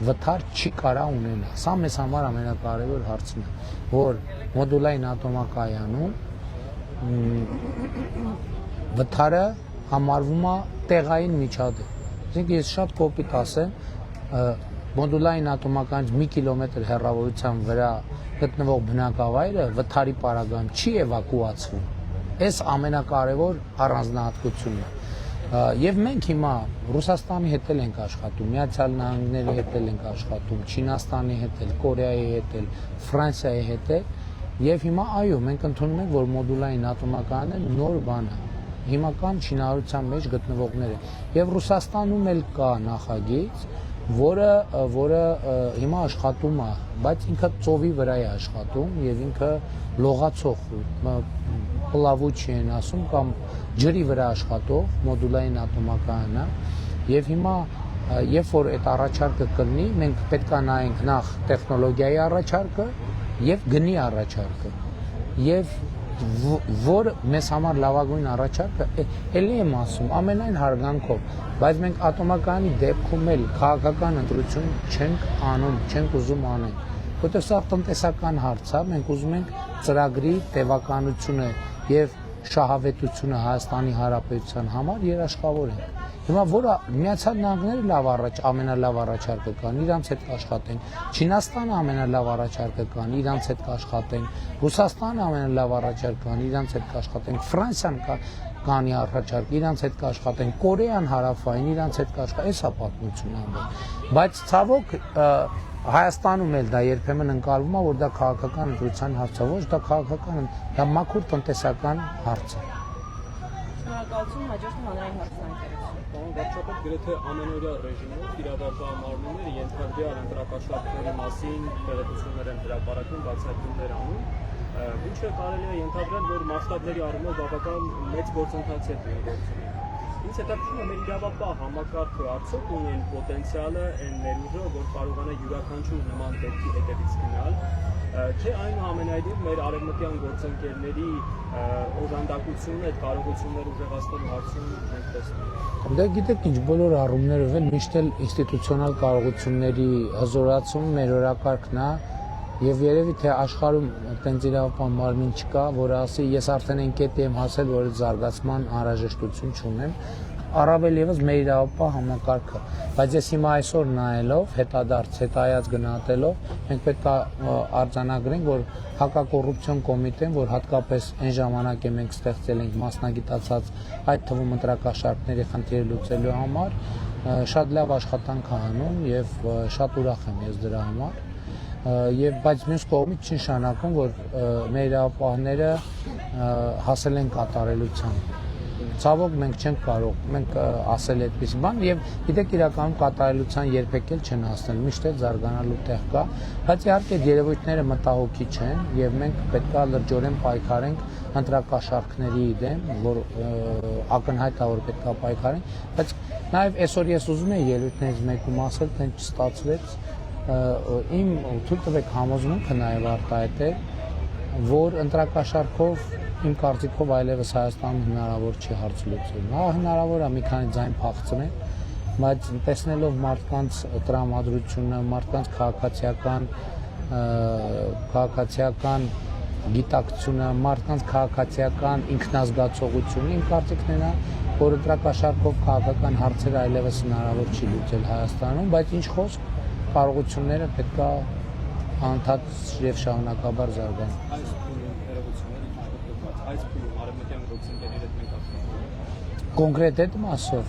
վթար չի կարա ունենա։ Սա մեզ համար ամենակարևոր հարցն է, որ մոդուլային ատոմակայանում վթարը համարվում է տեղային միջադեպ։ Այսինքն ես շատ կոպիտ ասեմ, մոդուլային ատոմականից մի կիլոմետր հեռավորության վրա գտնվող բնակավայրը վթարի պարագայում չի էվակուացվում։ Այս ամենակարևոր առանձնահատկությունն է։ Եվ մենք հիմա Ռուսաստանի հետ ենք աշխատում, Միացյալ Նահանգների հետ ենք աշխատում, Չինաստանի հետ, Կորեայի հետ, Ֆրանսիայի հետ եւ հիմա այո, մենք ընդունում ենք, որ մոդուլային ատոմակայանը նոր բան է։ Հիմական շինարարության մեջ գտնվողները եւ Ռուսաստանում էլ կա նախագիծ, որը հիմա աշխատում է, բայց ինքը ծովի վրա է աշխատում եւ ինքը լողացող պլավուչի են ասում կամ ջրի վրա աշխատող մոդուլային ատոմակայանը եւ հիմա երբ որ այդ առաջարկը կլինի մենք պետք է նայենք նախ տեխնոլոգիայի առաջարկը եւ գնի առաջարկը եւ որ մեզ համար լավագույն առաջարկը էլի եմ ասում ամենայն հարգանքով բայց մենք ատոմակայանի դեպքում էլ քաղաքական ընտրություն չենք անում չենք ուզում անել որտեղ սա տնտեսական հարց է մենք ուզում ենք ծրագրի տևականությունը եւ շահավետությունը Հայաստանի Հանրապետության համար երաշխավորենք Հիմա որը Միացյալ Նահանգները լավ ամենալավ առաջարկը կան, իրանց հետ կաշխատեն։ Չինաստանը ամենալավ առաջարկը կան, իրանց հետ կաշխատեն։ Ռուսաստանը ամենալավ առաջարկը կան, իրանց հետ կաշխատեն։ Ֆրանսիան կանի առաջարկ, իրանց հետ կաշխատեն։ Կորեան հարավային, իրանց հետ կաշխատեն։ Էս է պատմությունը ամբողջ։ Բայց ցավոք Հայաստանում էլ դա երբեմն ընկալվում է, որ դա քաղաքական ընտրության հարց է, ոչ դա քաղաքական, դա մաքուր տնտեսական հարց է։ Շնորհակալություն, հաջորդում հանրային հարցնայիններով։ Պարոն վարչապետ, գրեթե ամենօրյա ռեժիմով իրավապահմանները ենթադրյալ ընտրակաշառքների մասին տեղեկություններ են հրապարակում, բացահայտումներ անում։ Ինչը կարելի է ենթադրել, որ մասշտաբների առումով բավական մեծ գործընթաց է գործում։ Ինչ հետաքրքրում է մեր իրավապահ համակարգը արդյոք ունի այն պոտենցիալը, այն ներուժը, որ կարողանա յուրաքանչյուր նման դեպքի հետևից գնալ, թե այնուամենայնիվ մեր արևմտյան գործընկերների օժանդակությունը այդ կարողությունները ուժեղացնելու հարցում մենք տեսնում։ Դա գիտեք ինչ, բոլոր առումներով էլ միշտ էլ ինստիտուցիոնալ կարողությունների հզորացում մեր օրակարգն է, եւ երևի թե աշխարհում այդպես իրավապահ մարմին չկա, որ ասի ես արդեն այն կետի եմ հասել, որ զարգացման անհրաժեշտություն չունեմ, առավել եւս մեր իրավապահ համակարգը։ Բայց ես հիմա այսօր նայելով, հետայած գնահատելով, մենք պետք է արձանագրենք, որ հակակոռուպցիոն կոմիտեն, որ հատկապես այն ժամանակ է մենք ստեղծել ենք մասնագիտացած այդ թվում ընտրակաշառքների խնդիրը լուծելու համար, շատ լավ աշխատանք է անում եւ շատ ուրախ եմ ես դրա համար։ Բայց մյուս կողմից չի նշանակում, որ մեր իրավապահները հասել են կատարելության։ Ցավոք մենք չենք կարող, մենք ասել այդպես բան եւ գիտեք իրականում կատարելության երբեք էլ չեն հասնել, միշտ է զարգանալու տեղ կա, բայց իհարկե երևույթները մտահոգի չեն եւ մենք պետք է լրջորեն պայքարենք ընտրակաշառքների դեմ, որ ակնհայտ է որ պետք է պայքարենք, բայց նաեւ այսօր ես ուզում եմ ելույթներից մեկում ասել, թե չստացվեց իմ թույլ տվեք համոզմունքը նաև արտահայտել, որ ընտրակաշառքով իմ կարծիքով այլևս Հայաստանում հնարավոր չի հարց լուծել։ Հա հնարավոր է մի քանի ձայն փախցնել, բայց տեսնելով մարդկանց տրամադրությունը, մարդկանց քաղաքացիական գիտակցությունը, մարդկանց քաղաքացիական ինքնազգացողությունը, իմ կարծիքն է, որ ընտրակաշառքով քաղաքական հարցերը այլևս հնարավոր չի լուծել Հայաստանում, բայց ինչ խոսք կարողությունները պետք է անընդհատ եւ շարունակաբար զարգանան։ Այս փուլում արևմտյան գործընկերների հետ մենք ակտիվ Կոնկրետ այդ մասով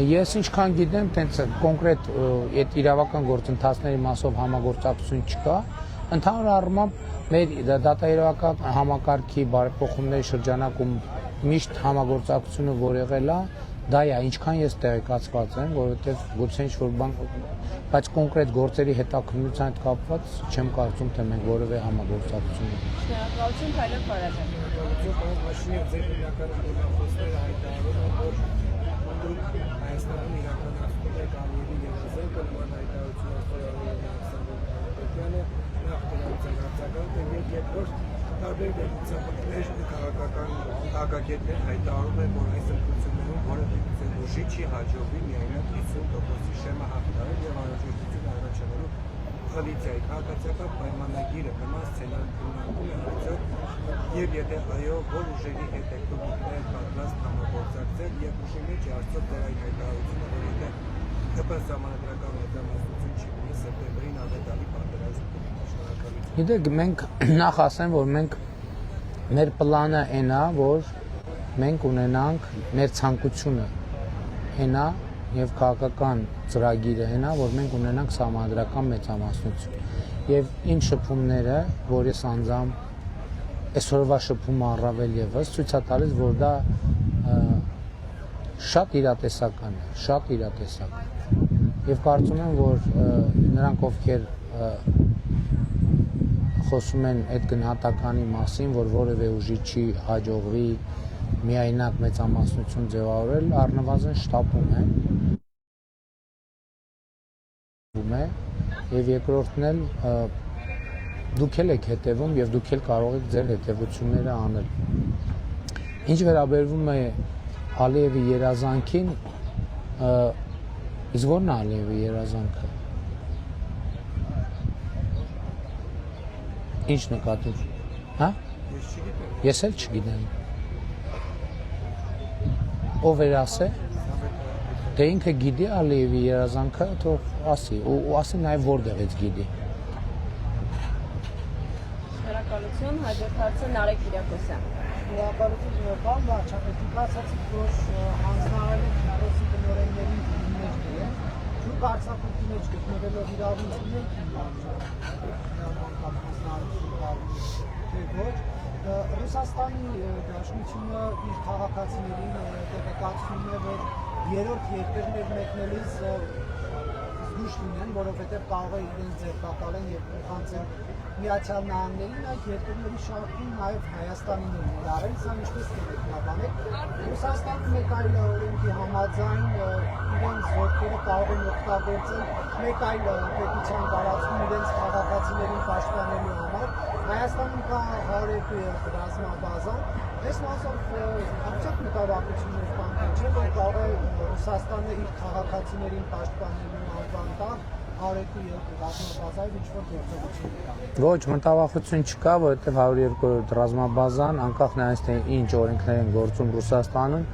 ես ինչքան գիտեմ, տենց կոնկրետ այդ իրավական գործընթացների մասով համագործակցություն չկա։ Ընդհանուր առմամբ մեր դատաիրավական համակարգի բարեփոխումների շրջանակում միշտ համագործակցությունը որ եղել է, դա է, ինչքան ես տեղեկացված եմ, որովհետև գուցե ինչ-որ բան, բայց կոնկրետ գործերի հետաքննության հետ կապված չեմ կարծում, թե մենք որևէ համագործակցություն ունենք։ Շնորհակալություն, Փայլով Ֆարաջան։ Մաշինով ձեր իրական խոսները հայտարարում են, որ Հայաստանում իրականացնում է Գալիևի երազանքը նման հայտարարություն Պետյանը նախ երկրորդ տարբեր դեպքեր քաղաքական ակակետներ հայտարարում են, որ այս ընտրություններում որևէ ուժի չի հաջողվի միայնակ 50%-ի շեմը հաղթահարել եւ անհրաժեշտություն առաջանալու խլիցիայի քաղաքացիական պայմանագիրը նման սցենարը քննարկում է արդյոք եւ եթե այո, որ ուժերի հետ եք դուք պատրաստ համագործակցել եւ ուժի մեջ արդյոք դեր այդ հայտարարությունը, որ եթե ԿՊ սահմանադրական մեծամասնություն չի ունի սեպտեմբերին անդադարի պատերազմ շնորհակալություն։ Գիտեք, մենք նախ ասեմ, որ մենք մեր պլանը այն է, որ մենք ունենանք մեր ցանկությունը այն է եւ քաղաքական ծրագիրը այն է, որ մենք ունենանք սահմանադրական մեծամասնություն։ Եվ իմ շփումները, որ ես անձամբ այսօրվա շփումը առավել եւս ցույց է տալիս, որ դա շատ իրատեսական է, շատ իրատեսական։ Եվ կարծում եմ, որ նրանք ովքեր խոսում են այդ գնահատականի մասին, որ որևէ ուժի չի հաջողվի միայնակ մեծամասնություն ձևավորել, առնվազն շտապում է եւ երկրորդն էլ դուք էլ եք հետևում եւ դուք էլ կարող եք ձեր հետևությունները անել։ Ինչ վերաբերվում է Ալիևի երազանքին, իսկ ո՞րն է Ալիևի երազանքը։ Ինչ նկատում, հա? Ես էլ չգիտեմ։ Ով էր ասել, Թե ինքը գիտի Ալիևի երազանքը, թող ասի, ու ասի նաև որտեղից գիտի։ Շնորհակալություն, հաջորդ հարցը Նարեկ Կիրակոսյան։ Շնորհակալություն Ժողովրդ, վարչապետի ասացիք, որ հանձնարարել հեռոսի տնօրենների մեջ դրել, շուտ արձակուրդի մեջ գտնվելով իրավունքներ թե ոչ, Ռուսաստանի Դաշնությունը իր քաղաքացիներին տեղեկացնում է, որ երրորդ երկրներ մեկնելիս զգույշ լինեն, որովհետև կարող է իրենց ձերբակալեն եւ փոխանցեն Միացյալ Նահանգներին, այդ երկրների շարքում նաև Հայաստանին են դարել, սա ինչպես կմեկնաբանեք։ Ռուսաստանը մեկ այլ օրենքի համաձայն իրենց զորքերը կարող են օգտագործել մեկ այլ պետության տարածքում իրենց քաղաքացիներին պաշտպանելու համար։ Հայաստանում կա 102 ռազմաբազա, այս մասով արդյոք մտավախություններ կան, չէ՞ որ կարող է Ռուսաստանը իր քաղաքացիներին պաշտպանելու անվան տալ 102 ռազմաբազայով ինչ-որ գործողություն կա։ Ոչ, մտավախություն չկա, որովհետև 102 ռազմաբազան, անկախ նրանից թե ինչ օրենքներ են գործում Ռուսաստանում,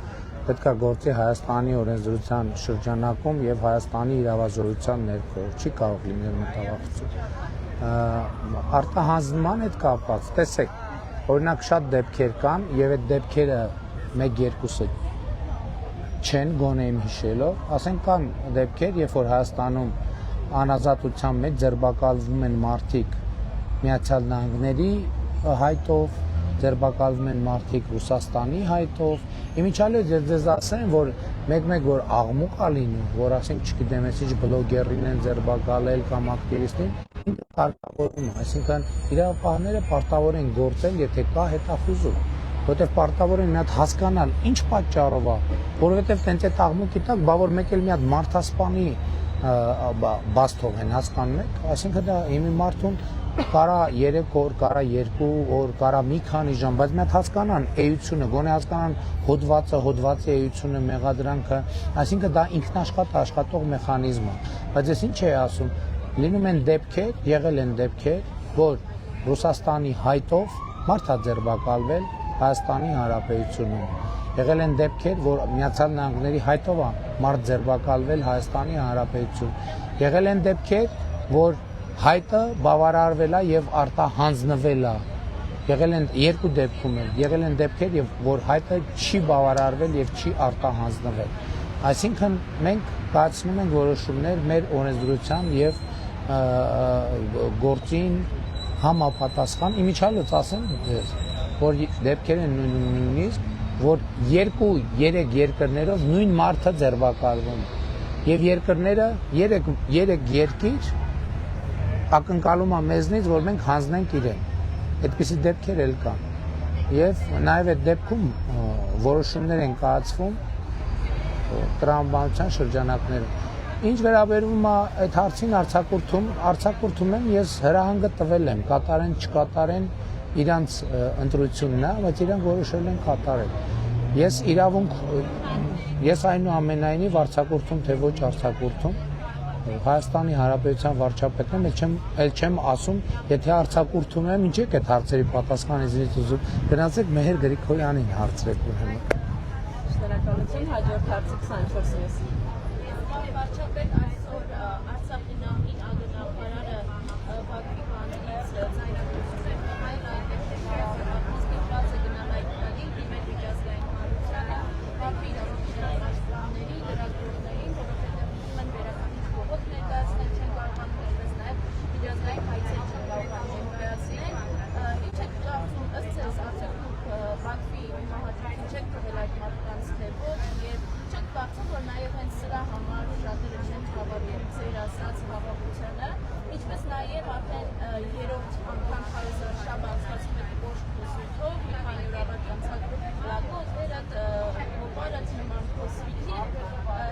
պետք է գործի Հայաստանի օրենսդրության շրջանակում եւ Հայաստանի իրավազորության ներքո, չի կարող լինել մտավախություն։ Արտահանձնման հետ կապված, տեսեք, օրինակ շատ դեպքեր կան եւ այդ դեպքերը 1-2-ը չեն գոնե իմ հիշելով, ասենք կան դեպքեր, երբ որ Հայաստանում անազատության մեջ ձերբակալվում են մարդիկ Միացյալ Նահանգների հայտով, ձերբակալվում են մարդիկ Ռուսաստանի հայտով։ Իմիջիալից ես ասեմ, որ մեկ-մեկ որ աղմուկ ա լինում, որ ասենք չգիտեմ, ինչ բլոգերին են ձերբակալել կամ ակտիվիստին, ինքը պարտավորում է, այսինքն իրավապահները պարտավոր են գործել, եթե կա հետախուզում, որովհետև պարտավոր են մի հատ հասկանալ, ինչ պատճառով է, որովհետև տենց այդ աղմուկի տակ, բա որ մեկ էլ մի հատ մարդասպանի բաց թողեն, հասկանում եք, այսինքն դա իմի մարդուն կարա 3 օր, կարա 2 օր, կարա մի քանի ժամ, բայց մի հատ հասկանան էությունը, գոնե հասկանան հոդվածի էությունը, մեղադրանքը, այսինքն դա ինքնաշխատ աշխատող մեխանիզմ է, բայց ես ինչ եմ ասում, լինում են դեպքեր, եղել են դեպքեր, որ Ռուսաստանի հայտով մարդ է ձերբակալվել Հայաստանի Հանրապետությունում, եղել են դեպքեր, որ Միացյալ Նահանգների հայտով է մարդ ձերբակալվել Հայաստանի Հանրապետություն, եղել են դեպքեր, որ հայտը բավարարվել է եւ արտահանձնվել է, եղել են երկու դեպքում էլ, եղել են դեպքեր, որ հայտը չի բավարարվել եւ չի արտահանձնվել, այսինքն մենք կայացնում ենք որոշումներ մեր օրենսդրության եւ գործին համապատասխան, իմիջիալից ասեմ, որ դեպքեր են նույնիսկ, որ 2-3 երկրներով նույն մարդը ձերբակալվում եւ երկրները 3 երկիր ակնկալում է մեզնից, որ մենք հանձնենք իրեն, այդպիսի դեպքեր էլ կան եւ նաեւ այդ դեպքում որոշումներ են կայացվում տրամաբանության շրջանակներում։ Ինչ վերաբերում է այդ հարցին արձակուրդում եմ, ես հրահանգը տվել եմ, կատարեն, չկատարեն իրանց ընտրությունն է, բայց իրանք որոշել են կատարել։ Ես այնուամենայնիվ արձակուրդում, թե ոչ արձակուրդում, Հայաստանի Հանրապետության վարչապետն եմ, էլ չեմ ասում, եթե արձակուրդում եմ, ինչ եք այդ հարցերի պատասխան ինձնից ուզում, գնացեք Մեհեր Գրիգորյանին հարցրեք ուրեմն։ Շնորհակալություն, հաջորդ հարցը 24-ից։ Վարչապետ, այսօր Արցախի նախին ԱԳՆ-ը Բաքվի բանից ձայնագրություն է հայր այդպես է գնալ այդ բանի դիմել միջազգային հանրությանը Բաքվի իրավունքների լրագրողներին, որովհետև ուզում են վերականգնի բողոք ներկայացնել, չեն կարողանում այդպես նաև միջազգային հայցեր չեն կարողանում ներկայացնել։ Ինչ եք կարծում, ըստ ձեզ արդյոք Բաքվի մահացույցին չեք թողել այդ մարդկանց թե ոչ եւ չեք կարծում, որ նաև հենց սրա համար շատերը չեն հավատում ձեր ասած հավաքությանը, ինչպես նաև արդեն երրորդ անգամ Շաբաթ անցկացում եք կոշտ խոսույթով, մի քանի օր առաջ անցկացրել լագոտ, վերդ հոբարած նման խոսվիքի,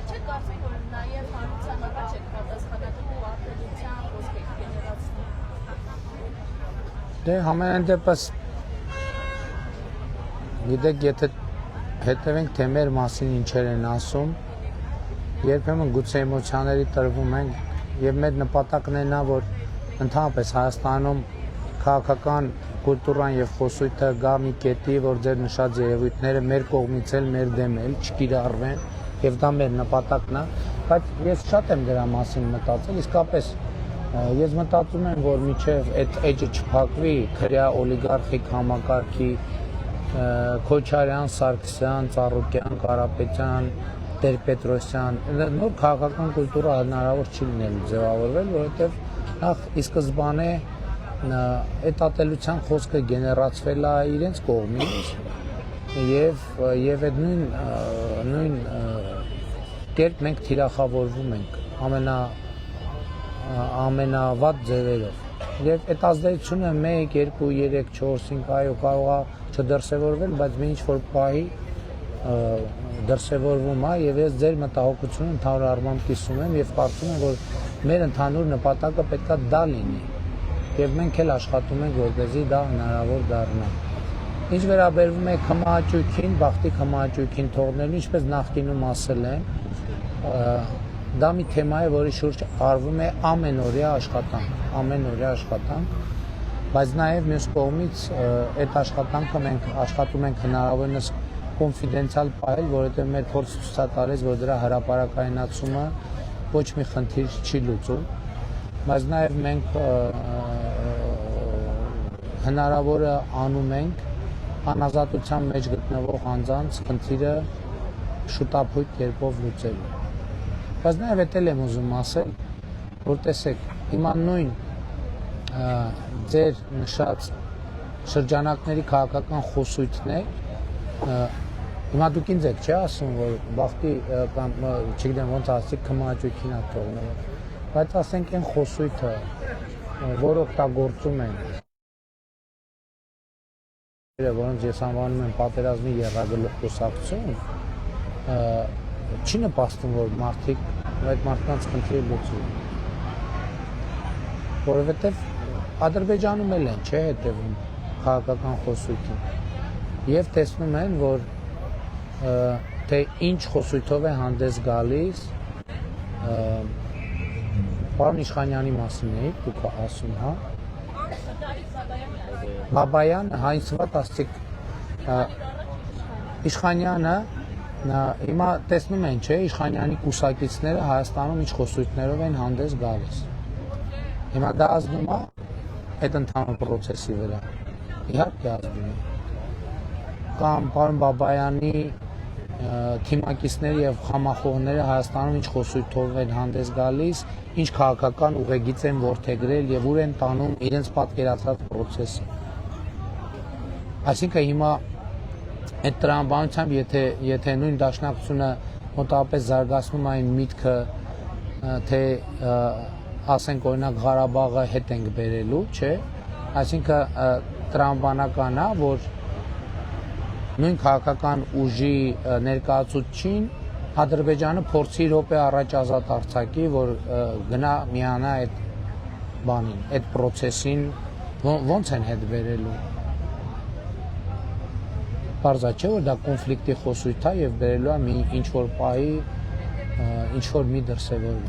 չեք կարծում, որ նաև հանրության առաջ եք պատասխանատու արտադրության խոսք եք գեներացնում։ Դե համենայն դեպս գիտեք, եթե հետևենք թե մեր մասին ինչեր են ասում, երբեմն գուցե էմոցիաների տրվում ենք եւ մեր նպատակն է նա, որ ընդհանրապես Հայաստանում քաղաքական կուլտուրան եւ խոսույթը գա մի կետի, որ ձեր նշած երևույթները մեր կողմից էլ մեր դեմ էլ չկիրառվեն եւ դա մեր նպատակն է, բայց ես շատ եմ դրա մասին մտածել, իսկապես ես մտածում եմ, որ միջև այդ էջը չփակվի քրյա օլիգարխիկ համակարգի Քոչարյան, Սարգսյան, Ծառուկյան, Կարապետյան, Տեր-Պետրոսյան նոր քաղաքական կուլտուրա հնարավոր չի լինելու ձևավորվել, որովհետեւ նախ ի սկզբանե այդ ատելության խոսքը գեներացվել է իրենց կողմից եւ այդ նույն կերպ մենք թիրախավորվում ենք ամենավատ ձևերով եւ այդ ազդեցությունը 1, 2, 3, 4, 5 այո կարող է չդրսևորվել, բայց մի ինչ-որ պահի դրսևորվում է եւ ես ձեր մտահոգությունը ընդհանուր առմամբ կիսում եմ եւ կարծում եմ, որ մեր ընդհանուր նպատակը պետքա դա լինի եւ մենք էլ աշխատում ենք, որպեսզի դա հնարավոր դառնա։ Ինչ վերաբերվում է քմահաճույքին, բախտի քմահաճույքին թողնելու, ինչպես նախկինում ասել եմ, դա մի թեմա է, որի շուրջ արվում է ամենօրյա աշխատանք, բայց նաև մյուս կողմից այդ աշխատանքը մենք աշխատում ենք հնարավորինս կոնֆիդենցիալ պահել, որովհետև մեր փորձը ցույց է տալիս, որ դրա հրապարակայնացումը ոչ մի խնդիր չի լուծում, բայց նաև մենք հնարավորը անում ենք անազատության մեջ գտնվող անձանց խնդիրը շուտափույթ կերպով լուծելու։ Բայց նաև էտել եմ ուզում ասել, որ տեսեք, հիմա նույն ձեր նշած շրջանակների քաղաքական խոսույթներ, հիմա դուք ինձ եք չէ ասում, որ բախտի կամ չգիտեմ ոնց ասիկ քմահաճույքին է թողնելու, բայց ասենք այն խոսույթը, որ օգտագործում են, որոնց ես անվանում եմ պատերազմի եռագլուխ կուսակցություն, չի նպաստում, որ այդ մարդկանց խնդիրը լուծվի, որովհետև Ադրբեջանում էլ են, չէ, հետևում քաղաքական խոսույթին եւ տեսնում են, որ թե ինչ խոսույթով է հանդես գալիս պարոն Իշխանյանի մասին էիք դուք ասում, հա? Բաբայան, հայնցված ասցիք Իշխանյանը հիմա տեսնում են, չէ, Իշխանյանի կուսակիցները Հայաստանում ինչ խոսույթներով են հանդես գալիս։ Հիմա դա ազդում է այդ ընդհանուր process-ի վրա։ Իհարկե ազդում է։ Կամ պարոն Բաբայանի թիմակիցները եւ խամախոհները Հայաստանում ինչ խոսույթով են հանդես գալիս, ինչ քաղաքական ուղեգիծ են որդեգրել եւ ուր են տանում իրենց պատկերացած process-ը։ Այսինքն հիմա այդ տրամաբանությամբ եթե նույն դաշնակցությունը մոտավորապես զարգացնում այն միտքը, թե ասենք օրինակ Ղարաբաղը հետ ենք բերելու, չէ, այսինքն տրամաբանական է, որ նույն քաղաքական ուժի ներկայացուցչին Ադրբեջանը փորձի րոպե առաջ ազատ արձակի, որ գնա միանա այդ բանին, այդ process-ին ոնց են հետ բերելու։ Պարզա չէ, որ դա կոնֆլիկտի խոսույթ է եւ բերելու է մի ինչ-որ պահի ինչ-որ մի դրսևորում։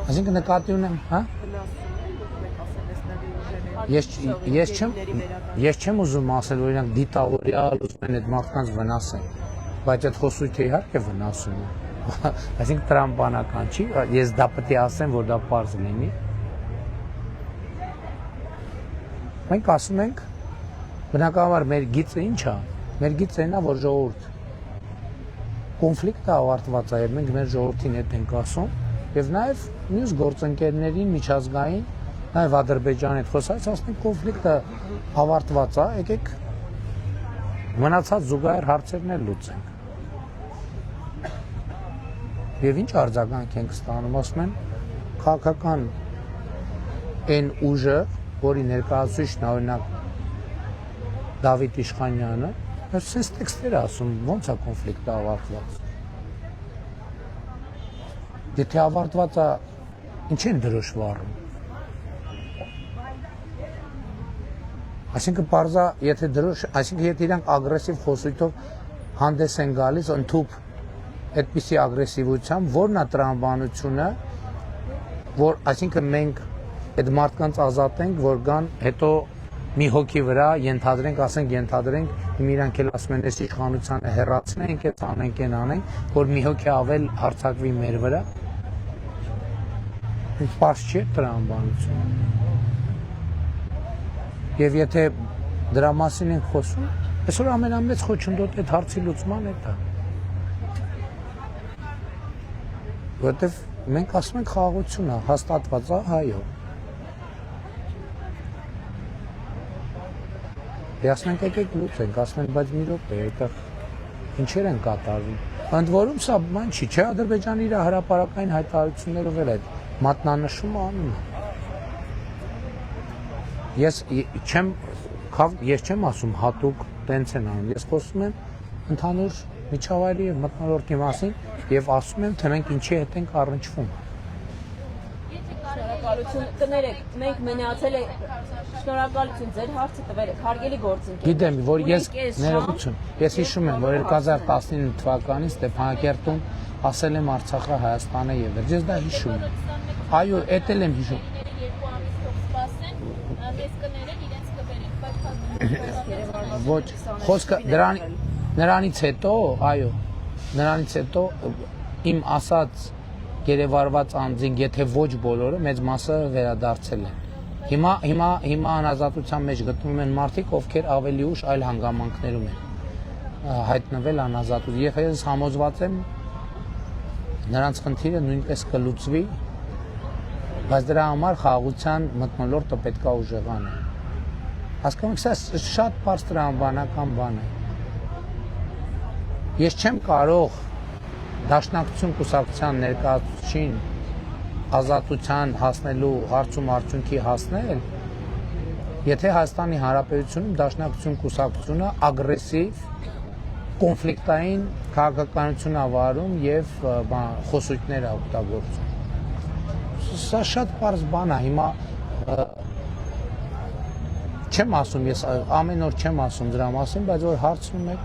Այսինքն նկատի ունեմ, հա? Ես չեմ ուզում ասել, որ իրանք դիտավորյալ ուզում են այդ մարդկանց վնասեն, բայց այդ խոսույթը իհարկե վնասում է։ Այսինքն տրամաբանական չի, ես դա պետք է ասեմ, որ դա պարզ լինի։ Մենք ասում ենք, բնականաբար մեր գիծը ինչ է։ Մեր գիծը այն է, որ ժողովուրդ կոնֆլիկտը ավարտված է եւ մենք մեր ժողովրդին հետ ենք ասում եւ նաեւ մյուս գործընկերներին միջազգային նաեւ Ադրբեջանի հետ խոսած ասենք կոնֆլիկտը ավարտված է, եկեք մնացած զուգահեռ հարցերն էլ լուծենք։ Եվ ինչ արձագանք ենք ստանում, ասում են քաղաքական այն ուժը, որի ներկայացուցիչն է օրինակ Դավիթ Իշխանյանը, այսպես տեքստեր ասում, ոնց է կոնֆլիկտը ավարտված։ Եթե ավարտված է, ինչ են դրոշվառում։ Այսինքն պարզա, այսինքն եթե իրանք ագրեսիվ խոսույթով հանդես են գալիս, ընդհուպ այդպիսի ագրեսիվությամբ, որն է տրամաբանությունը, որ այսինքն մենք այդ մարդկանց ազատենք, որ գան հետո մի հոգի վրա ենթադրենք հիմա իրանք էլ ասում են, այս իշխանությանը հեռացնենք, այդ անենք, որ մի հոգի ավել հարձակվի մեր վրա։ Պարզ չի տրամաբանությունը։ Եվ եթե դրա մասին ենք խոսում, այսօր ամենամեծ խոչընդոտ այդ հարցի լուծման է դա։ Որտեվ մենք ասում ենք խաղաղությունը հաստատված է, այո։ Ասում ենք եկեք լուծենք, ասում են, բայց մի րոպե, այդտեղ ինչեր են կատարվում։ Ընդ որում սա բան չի, չէ, Ադրբեջանը իր հրապարակային հայտարարություններով էլ այդ մատնանշումը անում է։ Ես չեմ ասում հատուկ տենց են անում, ես խոսում եմ ընդհանուր միջավայրի և մթնոլորտի մասին և ասում եմ, թե մենք ինչի հետ ենք առնչվում։ Շնորհակալություն կներեք, մենք մնացել ենք, շնորհակալություն ձեր հարցը տվել եք, հարգելի գործընկերներ։ Գիտեմ, որ ես ներողություն, ես հիշում եմ, որ 2019 թվականին Ստեփանակերտում ասել եմ Արցախը Հայաստանը եւ վերջ, ես դա հիշում եմ։ Այո, էդ էլ եմ հիշում։ Ոչ, խոսքը նրանից հետո, այո, նրանից հետո իմ ասած գերեվարված անձին, եթե ոչ բոլորը, մեծ մասը վերադարձել են։ Հիմա անազատության մեջ գտնվում են մարդիկ, ովքեր ավելի ուշ այլ հանգամանքներում են հայտնվել անազատություն։ Եվ ես համոզված եմ, նրանց խնդիրը նույնպես կլուծվի, բայց դրա համար խաղաղության մթնոլորտը պետք է ուժեղանա։ Հասկանում եք, սա շատ պարզ տրամաբանական բան է։ Ես չեմ կարող Դաշնակցություն կուսակցության ներկայացուցչին ազատության հասնելու հարցում արդյունքի հասնել, եթե Հայաստանի Հանրապետությունում Դաշնակցություն կուսակցությունը ագրեսիվ, կոնֆլիկտային քաղաքականություն ավարում եւ խոսույթներ օգտագործում։ Սա շատ պարզ բան է, հիմա չեմ ասում, ես ամեն օր չեմ ասում դրա մասին, բայց որ հարցնում եք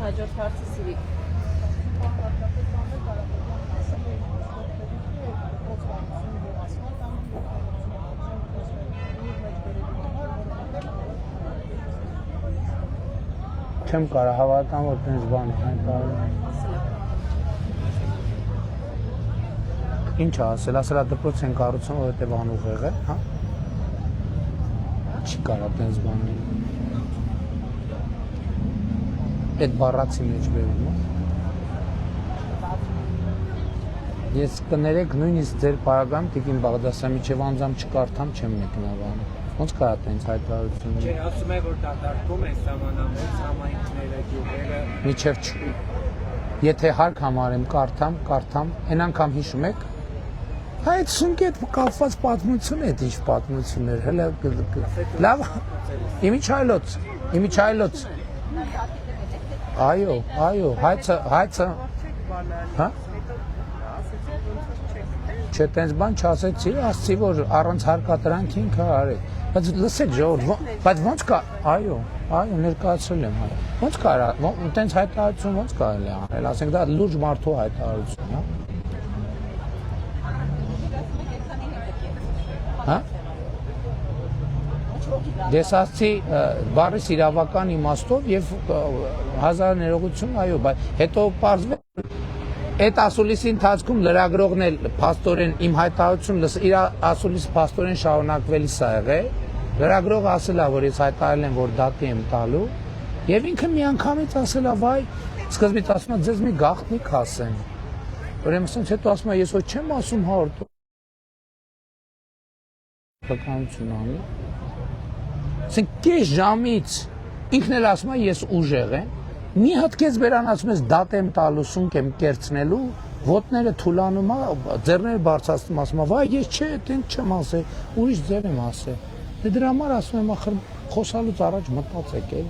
հաջորդ հարցը սիրիկ։ Չեմ կարող հավատամ, որ տենց բան է կարող։ Ինչ ասել, ասելա դպրոց են կառուցում, որովհետև անուղեղ է, հա։ Չի կարող տենց բան։ Այդ բառացի մեջ բերում է։ Ես կներեք նույնիսկ ձեր պարագայում Տիկին Բաղդասարյանի միջև անձամ չկարդամ, չեմ մեկնաբանում։ Ոնց կարա տենց հայտարարություն։ Չէ, ասում է, որ դատարկում են սահմանամերձ համայնքները, գյուղերը։ Միջև եթե հարկ համարեմ կարդամ, այն անգամ հիշում եք։ Այդ սունկետ կապված պատմություն է, ինչ պատմություն էր, հələ լավ։ Իմիջայլոց։ Այո, հայցը, հա? Չէ, տենց բան չասեցի, ասցի, որ առանց հարկատրանք ինքը արեք, բայց լսեք ժողովուրդ, բայց ոնց կա, այո, ներկայացրել եմ, ոնց կարա, տենց հայտարարություն ոնց կարելի է անել, ասենք դա լուրջ մարդու հայտարարություն, հա? Ես ասացի բառիս իրավական իմաստով եւ հազար ներողություն, այո, բայց հետո պարզվեց այդ ասուլիսի ընթացքում լրագրողն էլ փաստորեն իմ հայտարարություն իր ասուլիսը փաստորեն շարունակվելիս է եղել։ Լրագրողը ասել է, որ ես հայտարարել եմ, որ դատի եմ տալու, եւ ինքը միանգամից ասել է, վայ, սկզբից ասում է, ձեզ մի գաղտնիք ասեմ։ Ուրեմն ասենց հետո ասում է, ես ոչ չեմ ասում 100%։ Ասենք կես ժամից ինքն էլ ասում է, ես ուժեղ եմ, մի հատ կես բերան ասում ես դատ եմ տալու, սունկ եմ կերցնելու, ոտները թուլանում է, ձեռները բարձրացնում, ասում է, վայ, ես չէ, տենց չեմ ասել, ուրիշ ձև եմ ասել։ Դրա համար ասում եմ, ախր խոսալուց առաջ մտածեք էլ,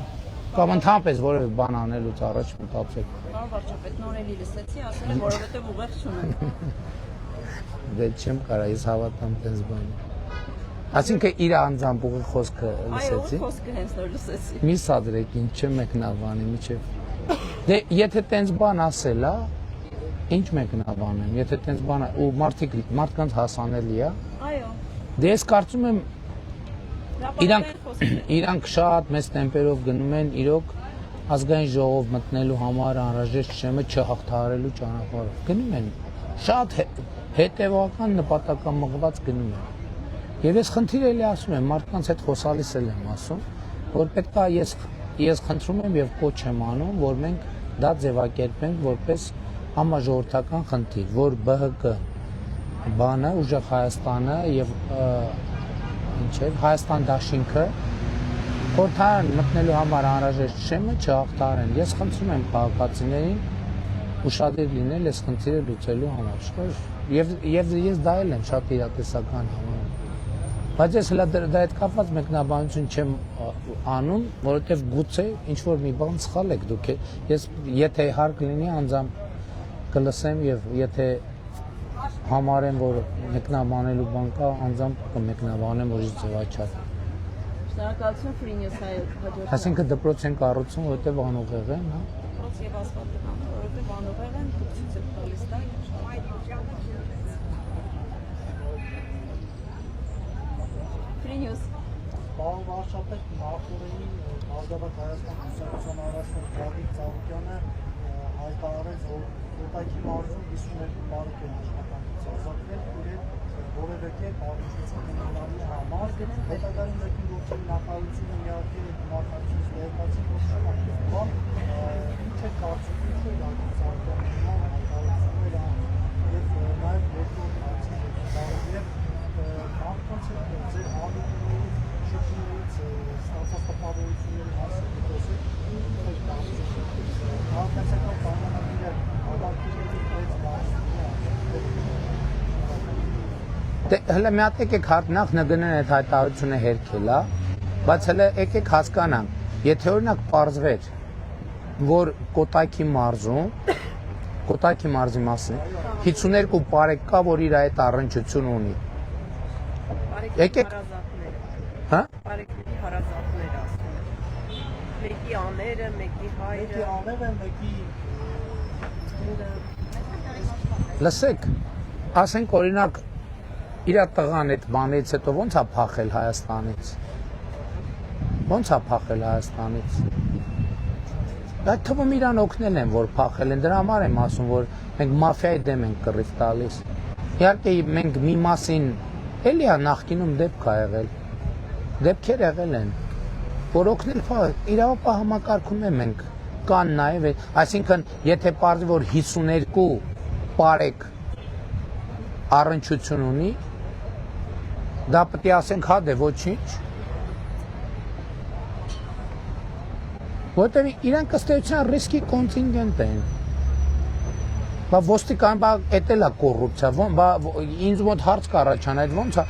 կամ ընդհանրապես որևէ բան անելուց առաջ մտածեք։ Պարոն վարչապետ, նորելի լսեցի, ասել եմ, որովհետև ուղեղ չունեմ։ Դե չեմ կարա, ես հավատամ տենց բան։ Այսինքն իր անձամբ ուղի խոսքը լսեցի։ Այո, խոսքը հենց նոր լսեցի։ Մի սադրեք, ինչ չեմ մեկնաբանի, միջև։ Դե եթե տենց բան ասել է, Ինչ մեկնաբանեմ, եթե տենց բան է, ու մարդկանց հասանելի է։ Այո։ Դե ես կարծում եմ իրանք շատ մեծ տեմպերով գնում են իրոք ազգային ժողով մտնելու համար անհրաժեշտ շեմը չհաղթահարելու ճանապարհով։ Գնում են շատ հետևական նպատակամղված գնում են։ Եվ ես խնդիր էլի ասում եմ, մարդկանց հետ խոսալիս էլ եմ ասում, որ պետք է ես խնդրում եմ եւ կոչ եմ անում, որ մենք դա ձևակերպենք որպես համաժողովրդական խնդիր, որ ԲՀԿ բանը ուժեղ Հայաստանը եւ ինչ է Հայաստան դաշինքը խորհրդարան մտնելու համար անհրաժեշտ շեմը չհաղթահարեն։ Ես խնդրում եմ քաղաքացիներին ուշադիր լինել այս խնդիրը լուծելու համար։ Եվ ես դա էլ եմ շատ իրատեսական համարում։ Բայց ես հլա դա հետ կապված մեկնաբանություն չեմ անում, որովհետեւ գուցե ինչ որ մի բան սխալ եք դուք։ Ես եթե հարկ լինի անձամբ կլսեմ եւ եթե համարեմ, որ մեկնաբանելու բան կա, անձամբ կմեկնաբանեմ, որ ձևաչափ։ Շնորհակալություն Ֆրինյոս հաջորդ։ Այսինքն դպրոց են կառուցում, որովհետեւ անուղեղ են, հա։ Դպրոց եւ ասֆալտական, որովհետեւ անուղեղ են, դուք ցույց եք տալիս դա։ Ֆրինյոս։ Պարոն վարչապետ, նախորդին Ազգաբակ Հայաստան Կուսակցության առաջնորդ Գագիկ Ծառուկյանը հայտարարեց, որ Կոտայքի մարզում 52 մարդ են աշխատանքից ազատվել, իրեն որևէ կերպ առնչություն ունենալու համար հետագայում ներքին գործերի նախարարությունը իհարկե մարտահրավերից ներկայացին ոչ ինչ է կարծում, ինչ է Գագիկ Ծառուկյանի հայտարարությունները եւ նաեւ երկրորդ հարցը բարև մարդկանց հետ ձեր անուններից շրջաններից ստացած տպավորությունների մասին խոսեք, քաղաքացիական պայմանագիրը հավաքիչների Դե հələ մի հատ եկեք նախ նգնեն այդ հայտարարությունը հերքել, բայց հələ եկեք հասկանանք, եթե օրինակ պարզվեր, որ Կոտայքի մարզի մասին 52 բարեկամ կա, որ իր այդ առնչություն ունի։ Եկեք հա? Բարեկամի հարազատներ ասում են։ Մեկի աները, մեկի հայրը։ Մեկի աները, մեկի Լսեք, ասենք օրինակ իր տղան այդ բանից հետո ո՞նց է փախել Հայաստանից։ Ո՞նց է փախել Հայաստանից։ Այդ թվում իրան օգնել են, որ փախել են, դրա համար եմ ասում, որ մենք մաֆիայի դեմ ենք կռիվ տալիս։ Իհարկե մենք մի մասին էլի է նախկինում դեպք ա եղել։ Դեպքեր եղել են, որ օգնել իրավապահ համակարգում ենք կան նաև, այսինքն եթե պարզվի որ 52 բարեկ առնչություն ունի, դա պետք է ասենք հա դե ոչինչ։ Որտեղ իրանք ըստ էության ռիսկի կոնտինգենտ են։ Բա ոստիկան բա էտել է կոռուպցիա, ինձ մոտ հարց կառաջանա, այդ ո՞նց է։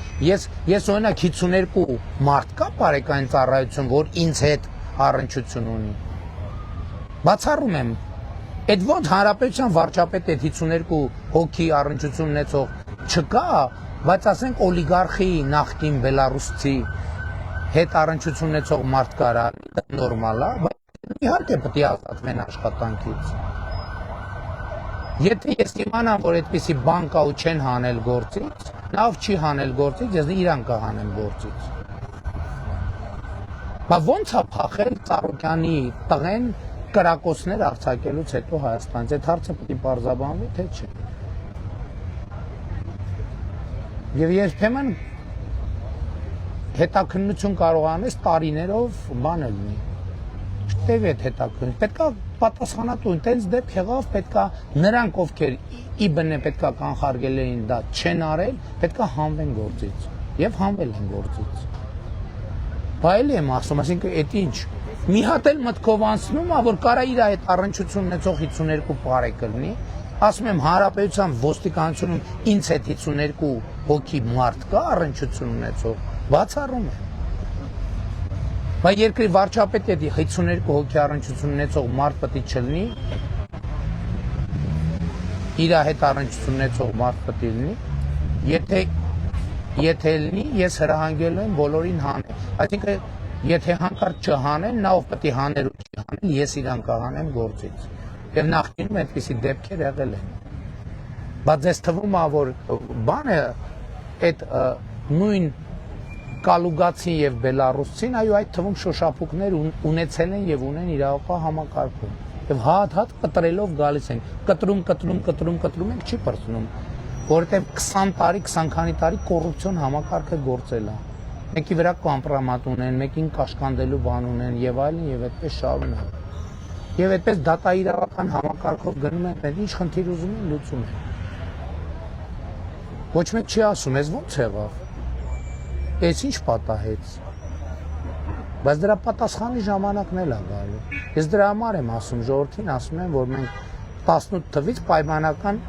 Ես օրինակ 52 մարդ կա բարեկային ծառայություն, որ ինձ հետ առնչություն ունի։ Բացառում եմ, այդ ո՞նց հանրապետության վարչապետ այդ 52 հոգի առնչություն ունեցող չկա, բայց ասենք օլիգարխի նախկին բելարուսցի հետ առնչություն ունեցող մարդ կարա, դա նորմալ է, բայց իհարկե պետք է ազատվեն աշխատանքից։ Եթե ես իմանամ, որ այդպիսի բան կա ու չեն հանել գործից, նա ով չի հանել գործից, ես իրան կհանեմ գործից։ Բա ո՞նց է փախել Ծառուկյանի տղեն կրակոցներ արձակելուց հետո Հայաստանից, այդ հարցը պետք է պարզաբանվի, թե չէ։ Եվ երբեմն հետաքննություն կարող անես տարիներով բանը լինի։ Չտեվի այդ հետաքննություն, պետքա պատասխանատու, տենց դեպք եղավ, պետքա նրանք ովքեր ի բնե պետքա կանխարգել էին դա չեն արել, պետքա հանվեն գործից եւ հանվել են գործից։ Բայելի եմ ասում, ասինքն այդ ինչ մի հատ էլ մտքով անցնում է, որ կարա իր այդ առնչություն ունեցող 52 բարեկ լինի, ասում եմ հանրապետության ոստիկանությունում ինձ հետ 52 հոգի մարդ կա առնչություն ունեցող, բացառում եմ։ Բա երկրի վարչապետի հետ 52 հոգի առնչություն ունեցող մարդ պետք է չլինի, իր հետ առնչություն ունեցող մարդ պետք է լինի, եթե լինի, ես հրահանգելու եմ բոլորին հանել։ Այսինքն եթե հանկարծ չհանեն, նա ով պետք է հաներ ու չի հանել, ես իրան կհանեմ գործից։ Եվ նախկինում այդպիսի դեպքեր եղել են։ Բայց ես թվում է որ բանը այդ նույն կալուգացին եւ բելարուսցին այո այդ թվում շոշափուկներ ունեցել են եւ ունեն իրավապահ համակարգում եւ հատ կտրելով գալիս են կտրում ենք չի բրցնում որովհետեւ 20 տարի 20 քանի տարի կոռուպցիոն համակարգը գործել է մեկի վրա կոմպրոմատ ունեն մեկին կաշկանդելու բան ունեն եւ այլն եւ այդպես շարունակ եւ այդպես դատաիրավական համակարգով գնում են ինչ խնդիր ուզում են լուծում են ոչ մեկ չի ասում ես ո՞նց եղավ Ես ինչ պատահեց, բայց դրա պատասխանի ժամանակն էլ է գալու։ Ես դրա համար եմ ասում, ժողովրդին ասում եմ, որ մենք 18 թվից պայմանական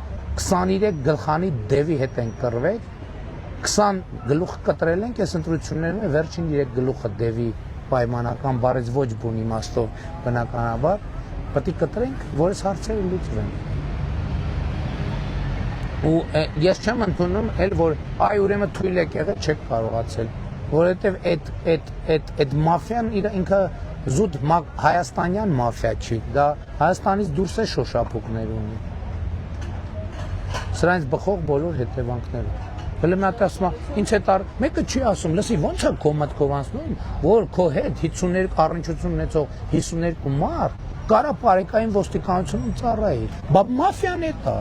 23 գլխանի դևի հետ ենք կռվել, 20 գլուխ կտրել ենք, այս ընտրություններում է վերջին 3 գլուխը դևի պայմանական բարեց ոչ բուն իմաստով բնականաբար, պետք է կտրենք, որ այս հարցերը լուծվեն։ Ու ես չեմ ընդունում էլ որ այ ուրեմն թույլ եք եղել չեք կարողացել որովհետև այդ մաֆիան ինքը զուտ հայաստանյան մաֆիա չի դա Հայաստանից դուրս է շոշափուկներ ունի սրանից բխող բոլոր հետևանքները Հələ մի հատ ասում ինչ է տար մեկը չի ասում լսի ո՞նց է քո մտքով անցնում որ քո հետ 52 առնչություն ունեցող 52 մարդ կարա բարեկային ոստիկանությունում ծառայի բա մաֆիան է դա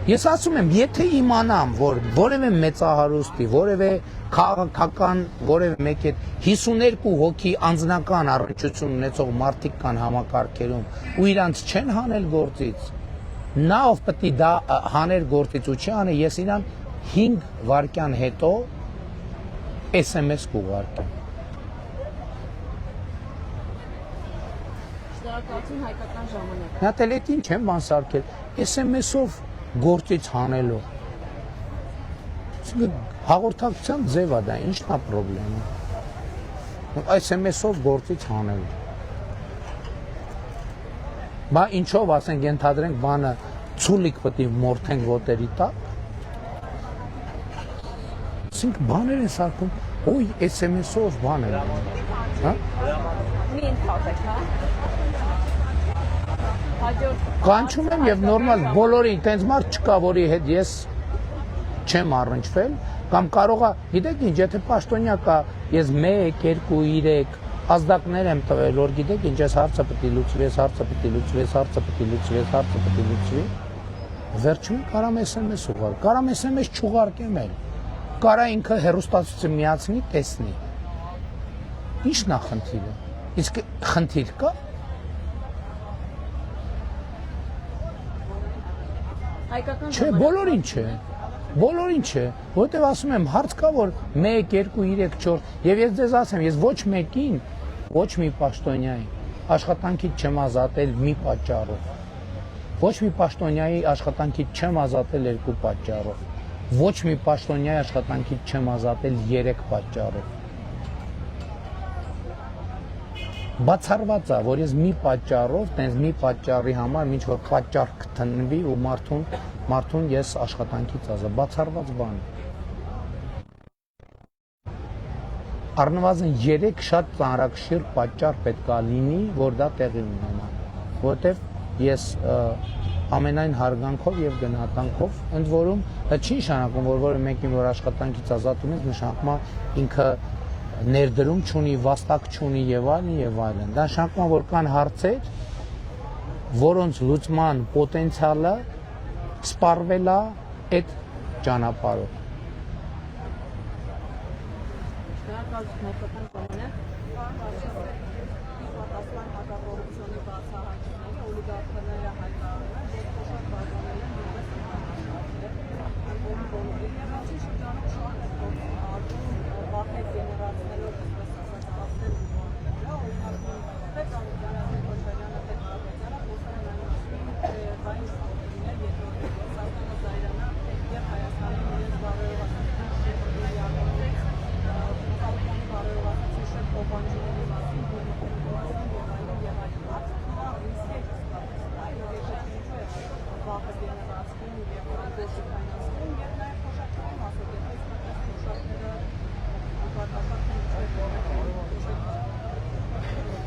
Ես ասում եմ, եթե իմանամ, որ որևէ մեծահարուստի, որևէ քաղաքական, որևէ մեկ հետ 52 հոգի անձնական առնչություն ունեցող մարդիկ կան համակարգերում ու իրանց չեն հանել գործից, նա ով պետք է դա հաներ գործից ու չի անել, ես իրան 5 վայրկյան հետո SMS կուղարկեմ։ Շնորհակալություն հայկական ժամանակ։ Նա տելետին չեմ բան սարքել, SMS-ով գործից հանելով։ Հաղորդակցության ձև է դա, ինչն է պրոբլեմը։ SMS-ով գործից հանելու։ Բա ինչով ասենք ենթադրենք բանը ցուլիկ պետք է մորթենք ոտերի տակ։ Ասենք բաներ են սարքում, ոյ SMS-ով բաներ։ Հա։ Մի ընդհատեք, հա։ Կանչում եմ եւ նորմալ բոլորին տենց մարդ չկա որի հետ ես չեմ առնչվել կամ կարող է գիտեք ինչ եթե պաշտոնյա կա ես 1 2 3 ազդակներ եմ տվել որ գիտեք ինչ ես հարցը պետք է լուծվի վերջում կարամ SMS ուղղել կարամ SMS չուղարկեմ էլ կարա ինքը հեռուստացույցը միացնի տեսնի ինչն է խնդիրը իսկ խնդիր կա Չէ, բոլորին չէ, որտեվ ասում եմ, հարց կա, որ 1, 2, 3, 4, և ես ձեզ ասեմ, ես ոչ մեկին, ոչ մի պաշտոնյայի աշխատանքից չեմ ազատել մի պատճառով, ոչ մի պաշտոնյայի աշխատանքից չեմ ազատել 2 պատճառով, ոչ մի պաշտոնյայի աշխատանքից չեմ ազատել 3 պատճառով, բացառված է, որ ես մի պատճառով, տենց մի պատճառի համար, ինչ որ պատճառ կտնվի ու մարդուն ես աշխատանքից ազատ, բացառված բան։ Առնվազն 3 շատ ծանրակշիռ պատճառ պետք է լինի, որ դա տեղի ունենա, որտեվ ես ամենայն հարգանքով եւ գնահատանքով, ընդ որում, դա չի նշանակում, որ որը մեկին որ աշխատանքից ազատ ունես, նշանակում է ինքը ներդրում չունի, վաստակ չունի եւ այլն, Դա նշանակում է, որ կան հարցեր, որոնց լուծման պոտենցիալը սպառվել է այդ ճանապարհով։ Շնորհակալություն հայկական ժամանակ։ Պատասխան հակառակորուպցիոնի բացահայտումները օլիգարխները հայտարարել են, որ փոխանակ բաժանել են որպես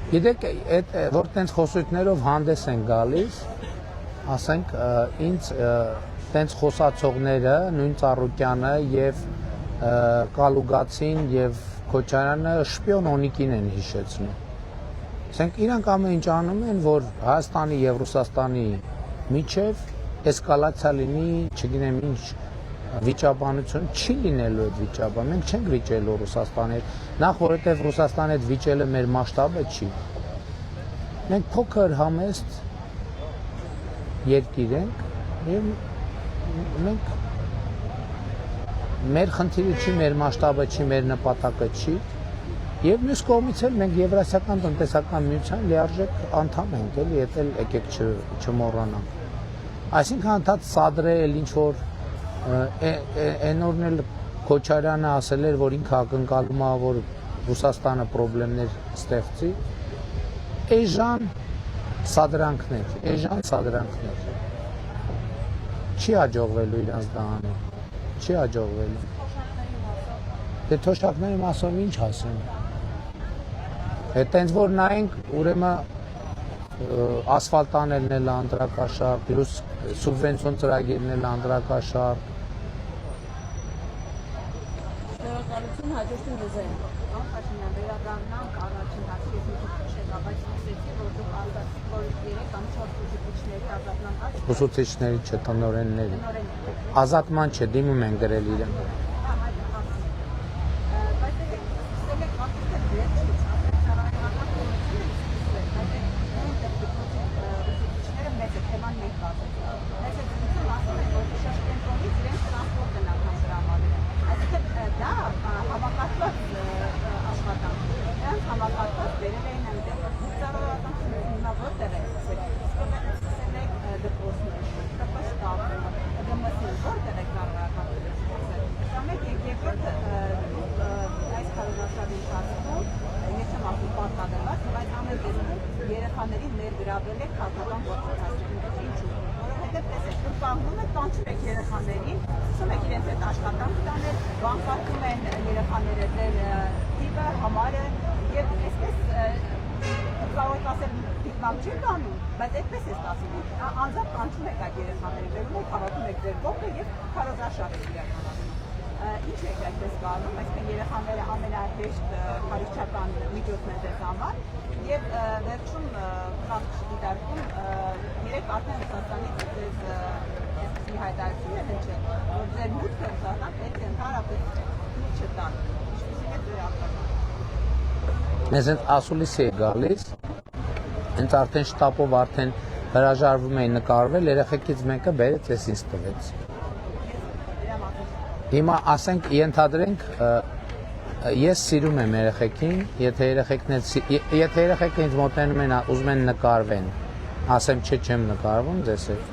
Գիտեք, որ տենց խոսույթներով հանդես են գալիս, ասենք ինձ տենց խոսացողները, նույն Ծառուկյանը եւ Կալուգացին եւ Քոչարյանը շպիոն Օնիկին են հիշեցնում։ Ասենք իրանք ամեն ինչ անում են, որ Հայաստանի եւ Ռուսաստանի միջև էսկալացիա լինի, չգիտեմ ինչ վիճաբանություն չի լինելու այդ վիճաբը։ Մենք չենք վիճելու Ռուսաստանի հետ, նախ որովհետեւ Ռուսաստանի հետ վիճելը մեր մասշտաբը չի։ Մենք փոքր համեստ երկիր ենք եւ մենք մեր խնդիրը չի, մեր մասշտաբը չի, մեր նպատակը չի եւ մյուս կողմից էլ մենք Եվրասիական տնտեսական միության լիարժեք անդամ ենք, էլի, դա էլ եկեք չմոռանանք։ Այսինքն հանդած սադրել ինչ որ այնօրն էլ Քոչարյանը ասել էր, որ ինքը ակնկալում է, որ Ռուսաստանը խնդիրներ ստեղծի, էժան սադրանքներ չի հաջողվելու իրանց դա անել, չի հաջողվելու։ Դե թոշակների մասով ինչ ասեմ։ Հետենց որ նայենք, ուրեմն ասֆալտ անելն էլ անդրակաշարք, պլյուս սուբվենցիոն ծրագիրն էլ անդրակաշարք։ Շնորհակալություն, հաջորդին դեզայն։ Փաշինյան վերադառնանք առաջին հաշվի շեգաբայց ասեցի, որ դուք ազատիկ որ 3 կամ 4 ուսուցիչների ազատման Ուսուցիչների չէ, տնօրենների։ Ազատման չէ, դիմում են գրել իրեն։ Երեխաներին ներգրավել է քաղաքական գործընթացում։ Ինչու՞։ Որովհետև տեսեք, դուք կանգնում եք կանչում եք երեխաներին, ասում եք իրենց հետ աշխատանք տանել, բանկարկում են երեխաները ձեր տիպը, համարը եւ այսպես կարող եք ասել դիպամ չի կանում, բայց այդպես է ստացվում։ Անձամբ կանչում եք այդ երեխաներին, վերում եք հավաքում եք ձեր կողքը եւ քարոզարշավ եք իրականացնում։ Ինչ եք այդպես կանում, այսինքն երեխաները ամենահեշտ քարիչական միջոցն է ձեզ համար եւ վերջում քաղաք դիտարկում երեք արդեն Ռուսաստանից ձեզ այսպեսի հայտարարություն է հնչել, որ ձեր մուտքը Ռուսաստան պետք է ընդհանրապես դուք չտան։ Ինչպեսին է ձեր արտադրությունը։ Մեզ այդ ասուլիսի է գալիս, հենց արդեն շտապով արդեն հրաժարվում էին նկարվել, երեխեքից մեկը բերեց էս ինձ տվեց։ Հիմա ասենք ենթադրենք ես սիրում եմ երեխեքին, եթե երեխեքն ինձ մոտենում են, ուզում են նկարվեն, ասեմ չէ չեմ նկարվում ձեզ հետ,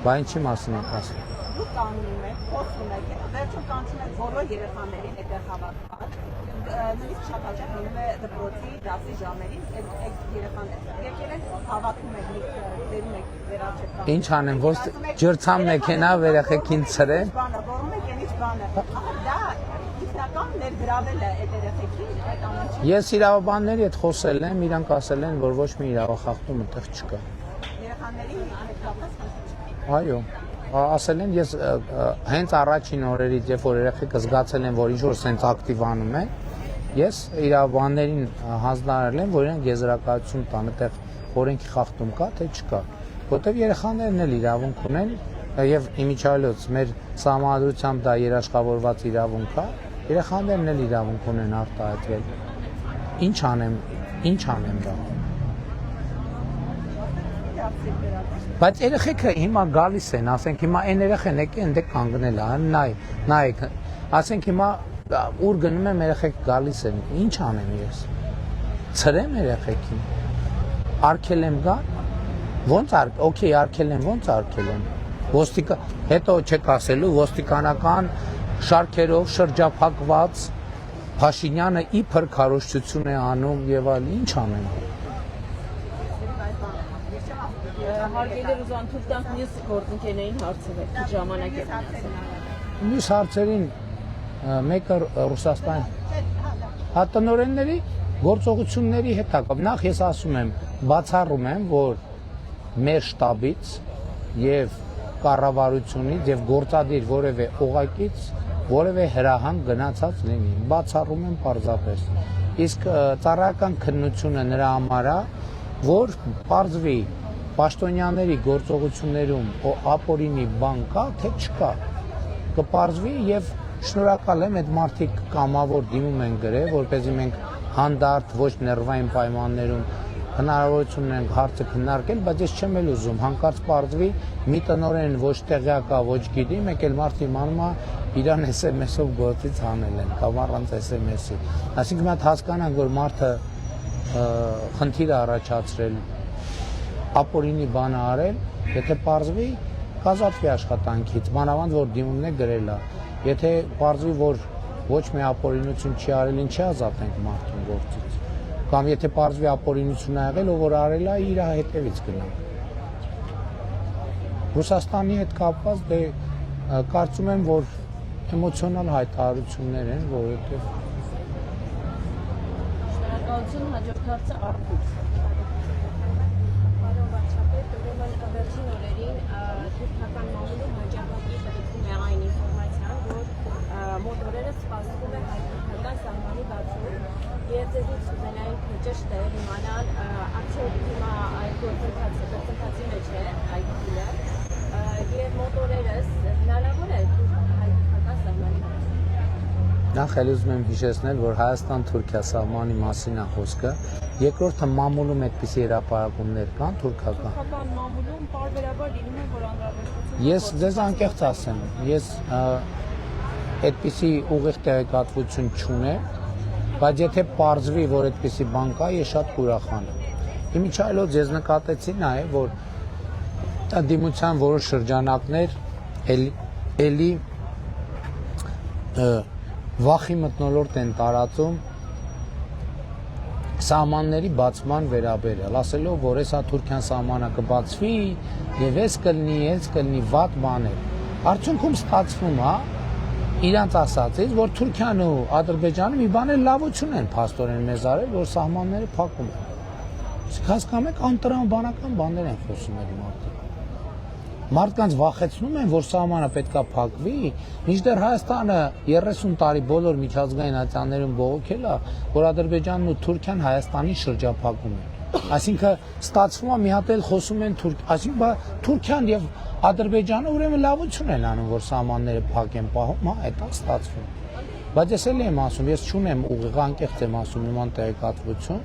բա ինչի մասին եք ասում։ Դուք կանգնում եք, խոսում եք, վերջում կանչում եք բոլոր երեխաներին այդտեղ հավաքված, նույնիսկ շատ հաճախ լինում է դպրոցի դասի ժամերին այդ երեխաները եկել են հավաքում եք, վերում եք վերաչեք։ Ինչ անեմ, ոչ ջրցան մեքենա երեխեքին ցրեն։ Որում եք ինչ բանը։ Դա ինքնական ներգրավել է այդ երեխեքին այդ ամենը։ Ես իրավաբանների հետ խոսել եմ, իրանք ասել են, որ ոչ մի իրավախախտում այդտեղ չկա։ Երեխաների հետ կապված։ Այո, ասել են ես հենց առաջին օրերից, երբ որ երեխեքը զգացել են, որ ինչ-որ սենց ակտիվանում են, ես իրավաբաններին հանձնարարել եմ, որ իրենք եզրակացություն տան, այդտեղ օրենքի խախտում կա, թե չկա։ Որտեւ երեխաներն էլ իրավունք ունեն եւ իմիջիալոց մեր համադրությամբ դա երաշխավորված իրավունք է, երեխաներն էլ իրավունք ունեն արտահայտվել։ Ինչ անեմ դա։ Բայց երեխեքը հիմա գալիս են, ասենք հիմա այն երեխեն եկի ընդ կանգնել է, նայեք, ասենք հիմա ուր գնում եմ երեխեք գալիս են, ինչ անեմ ես։ Ցրեմ երեխեքին։ Արկել եմ գա։ Ոնց օքեյ արկել եմ, ոնց արկել եմ։ Հետո չեք ասելու ոստիկանական շարքերով շրջափակված Փաշինյանը իբր քարոզչություն է անում եւ այլ, ինչ անեմ։ Հարգելի Ռուզան, թույլ տանք մյուս գործընկերներին հարցրել, ժամանակ է։ Մյուս հարցերին մեկը Ռուսաստան տնօրենների գործողությունների հետ կապ։ Նախ ես ասում եմ, բացառում եմ, որ մեր շտաբից եւ կառավարությունից եւ գործադիր որևէ օղակից որևէ հրահանգ գնացած լինի։ Բացառում եմ պարզապես։ Իսկ ծառայական քննությունը նրա համար է, որ պարզվի պաշտոնյաների գործողություններում ապօրինի բան կա, թե չկա։ Կպարզվի եւ շնորհակալ եմ այդ մարդիկ կամավոր դիմում են գրել, որպեսզի մենք հանդարտ ոչ ներվային պայմաններում հնարավորություն ունենք հարցը քննարկել, բայց ես չեմ էլ ուզում հանկարծ պարզվի մի տնօրեն ոչ տեղյակա, ոչ գիտի, մեկ էլ մարդ իմանում է իրան SMS-ով գործից հանել են կամ առանց SMS-ի։ Այսինքն մենք հասկանանք, որ մարդը խնդիր է առաջացրել, ապօրինի բան է արել, եթե պարզվի կազատվի աշխատանքից, մանավանդ որ դիմումն է գրել է։ Եթե պարզվի, որ ոչ մի ապօրինություն չի արել, ինչի ազատենք մարդուն գործից։ Կամ եթե պարզվի ապօրինություն ա եղել, ով որ արել է, իր հետևից գնանք։ Ռուսաստանի հետ կապված դե կարծում եմ, որ էմոցիոնալ հայտարարություններ են, որովհետև Շնորհակալություն, հաջորդ հարցը Արփուր։ Պարոն վարչապետ, ուրեմն վերջին օրերին թուրքական մամուլում հաջողակի պատկում է այն ինֆորմացիան, որ մոտ օրերս սպասվում է հայ-թուրքական սահմանի բացում եւ ձեզնից ուզենային ճիշտ է իմանալ արդյոք հիմա այդ գործընթացի մեջ է այդ դիլը եւ մոտ օրերս հնարավոր է հայ-թուրքական սահմանի բացում։ Նախ էլ ուզում եմ հիշեցնել, որ Հայաստան-Թուրքիա սահմանի մասին է խոսքը, երկրորդը մամուլում այդպիսի հրապարակումներ կան թուրքական։ Թուրքական մամուլում պարբերաբար լինում է, որ անհրաժեշտություն։ Ես ձեզ անկեղծ ասեմ, ես այդպիսի ուղիղ տեղեկատվություն չունեմ, բայց եթե պարզվի, որ այդպիսի բան կա, ես շատ կուրախանամ։ Իմիջիայլոց ես նկատեցի նաև, որ դիմության որոշ շրջանակներ էլի վախի մթնոլորտ են տարածում սահմանների բացման վերաբերյալ, ասելով, որ հեսա Թուրքիան սահմանը կբացվի եւ էս կլինի վատ բաներ։ Արդյունքում ստացվում է իրանց ասածից, որ Թուրքիան ու Ադրբեջանը մի բան էլ լավություն են փաստորեն մեզ արել, որ սահմանները փակում են։ Իսկ հասկանում եք, անտրամաբանական բաներ են խոսում այդ մարդիկ։ Մարդկանց վախեցնում են, որ սահմանը պետքա փակվի, մինչդեռ Հայաստանը 30 տարի բոլոր միջազգային ատյաններում բողոքել է, որ Ադրբեջանն ու Թուրքիան Հայաստանի շրջափակում են։ Այսինքն ստացվում է մի հատ էլ խոսում են այսինքն Թուրքիան եւ Ադրբեջանը ուրեմն լավություն են անում, որ սահմանները փակեն պահում, հա, դա ստացվում։ Բայց ես էլ եմ ասում, ես չունեմ ուղիղ անկեղծ եմ ասում նման տեղեկատվություն։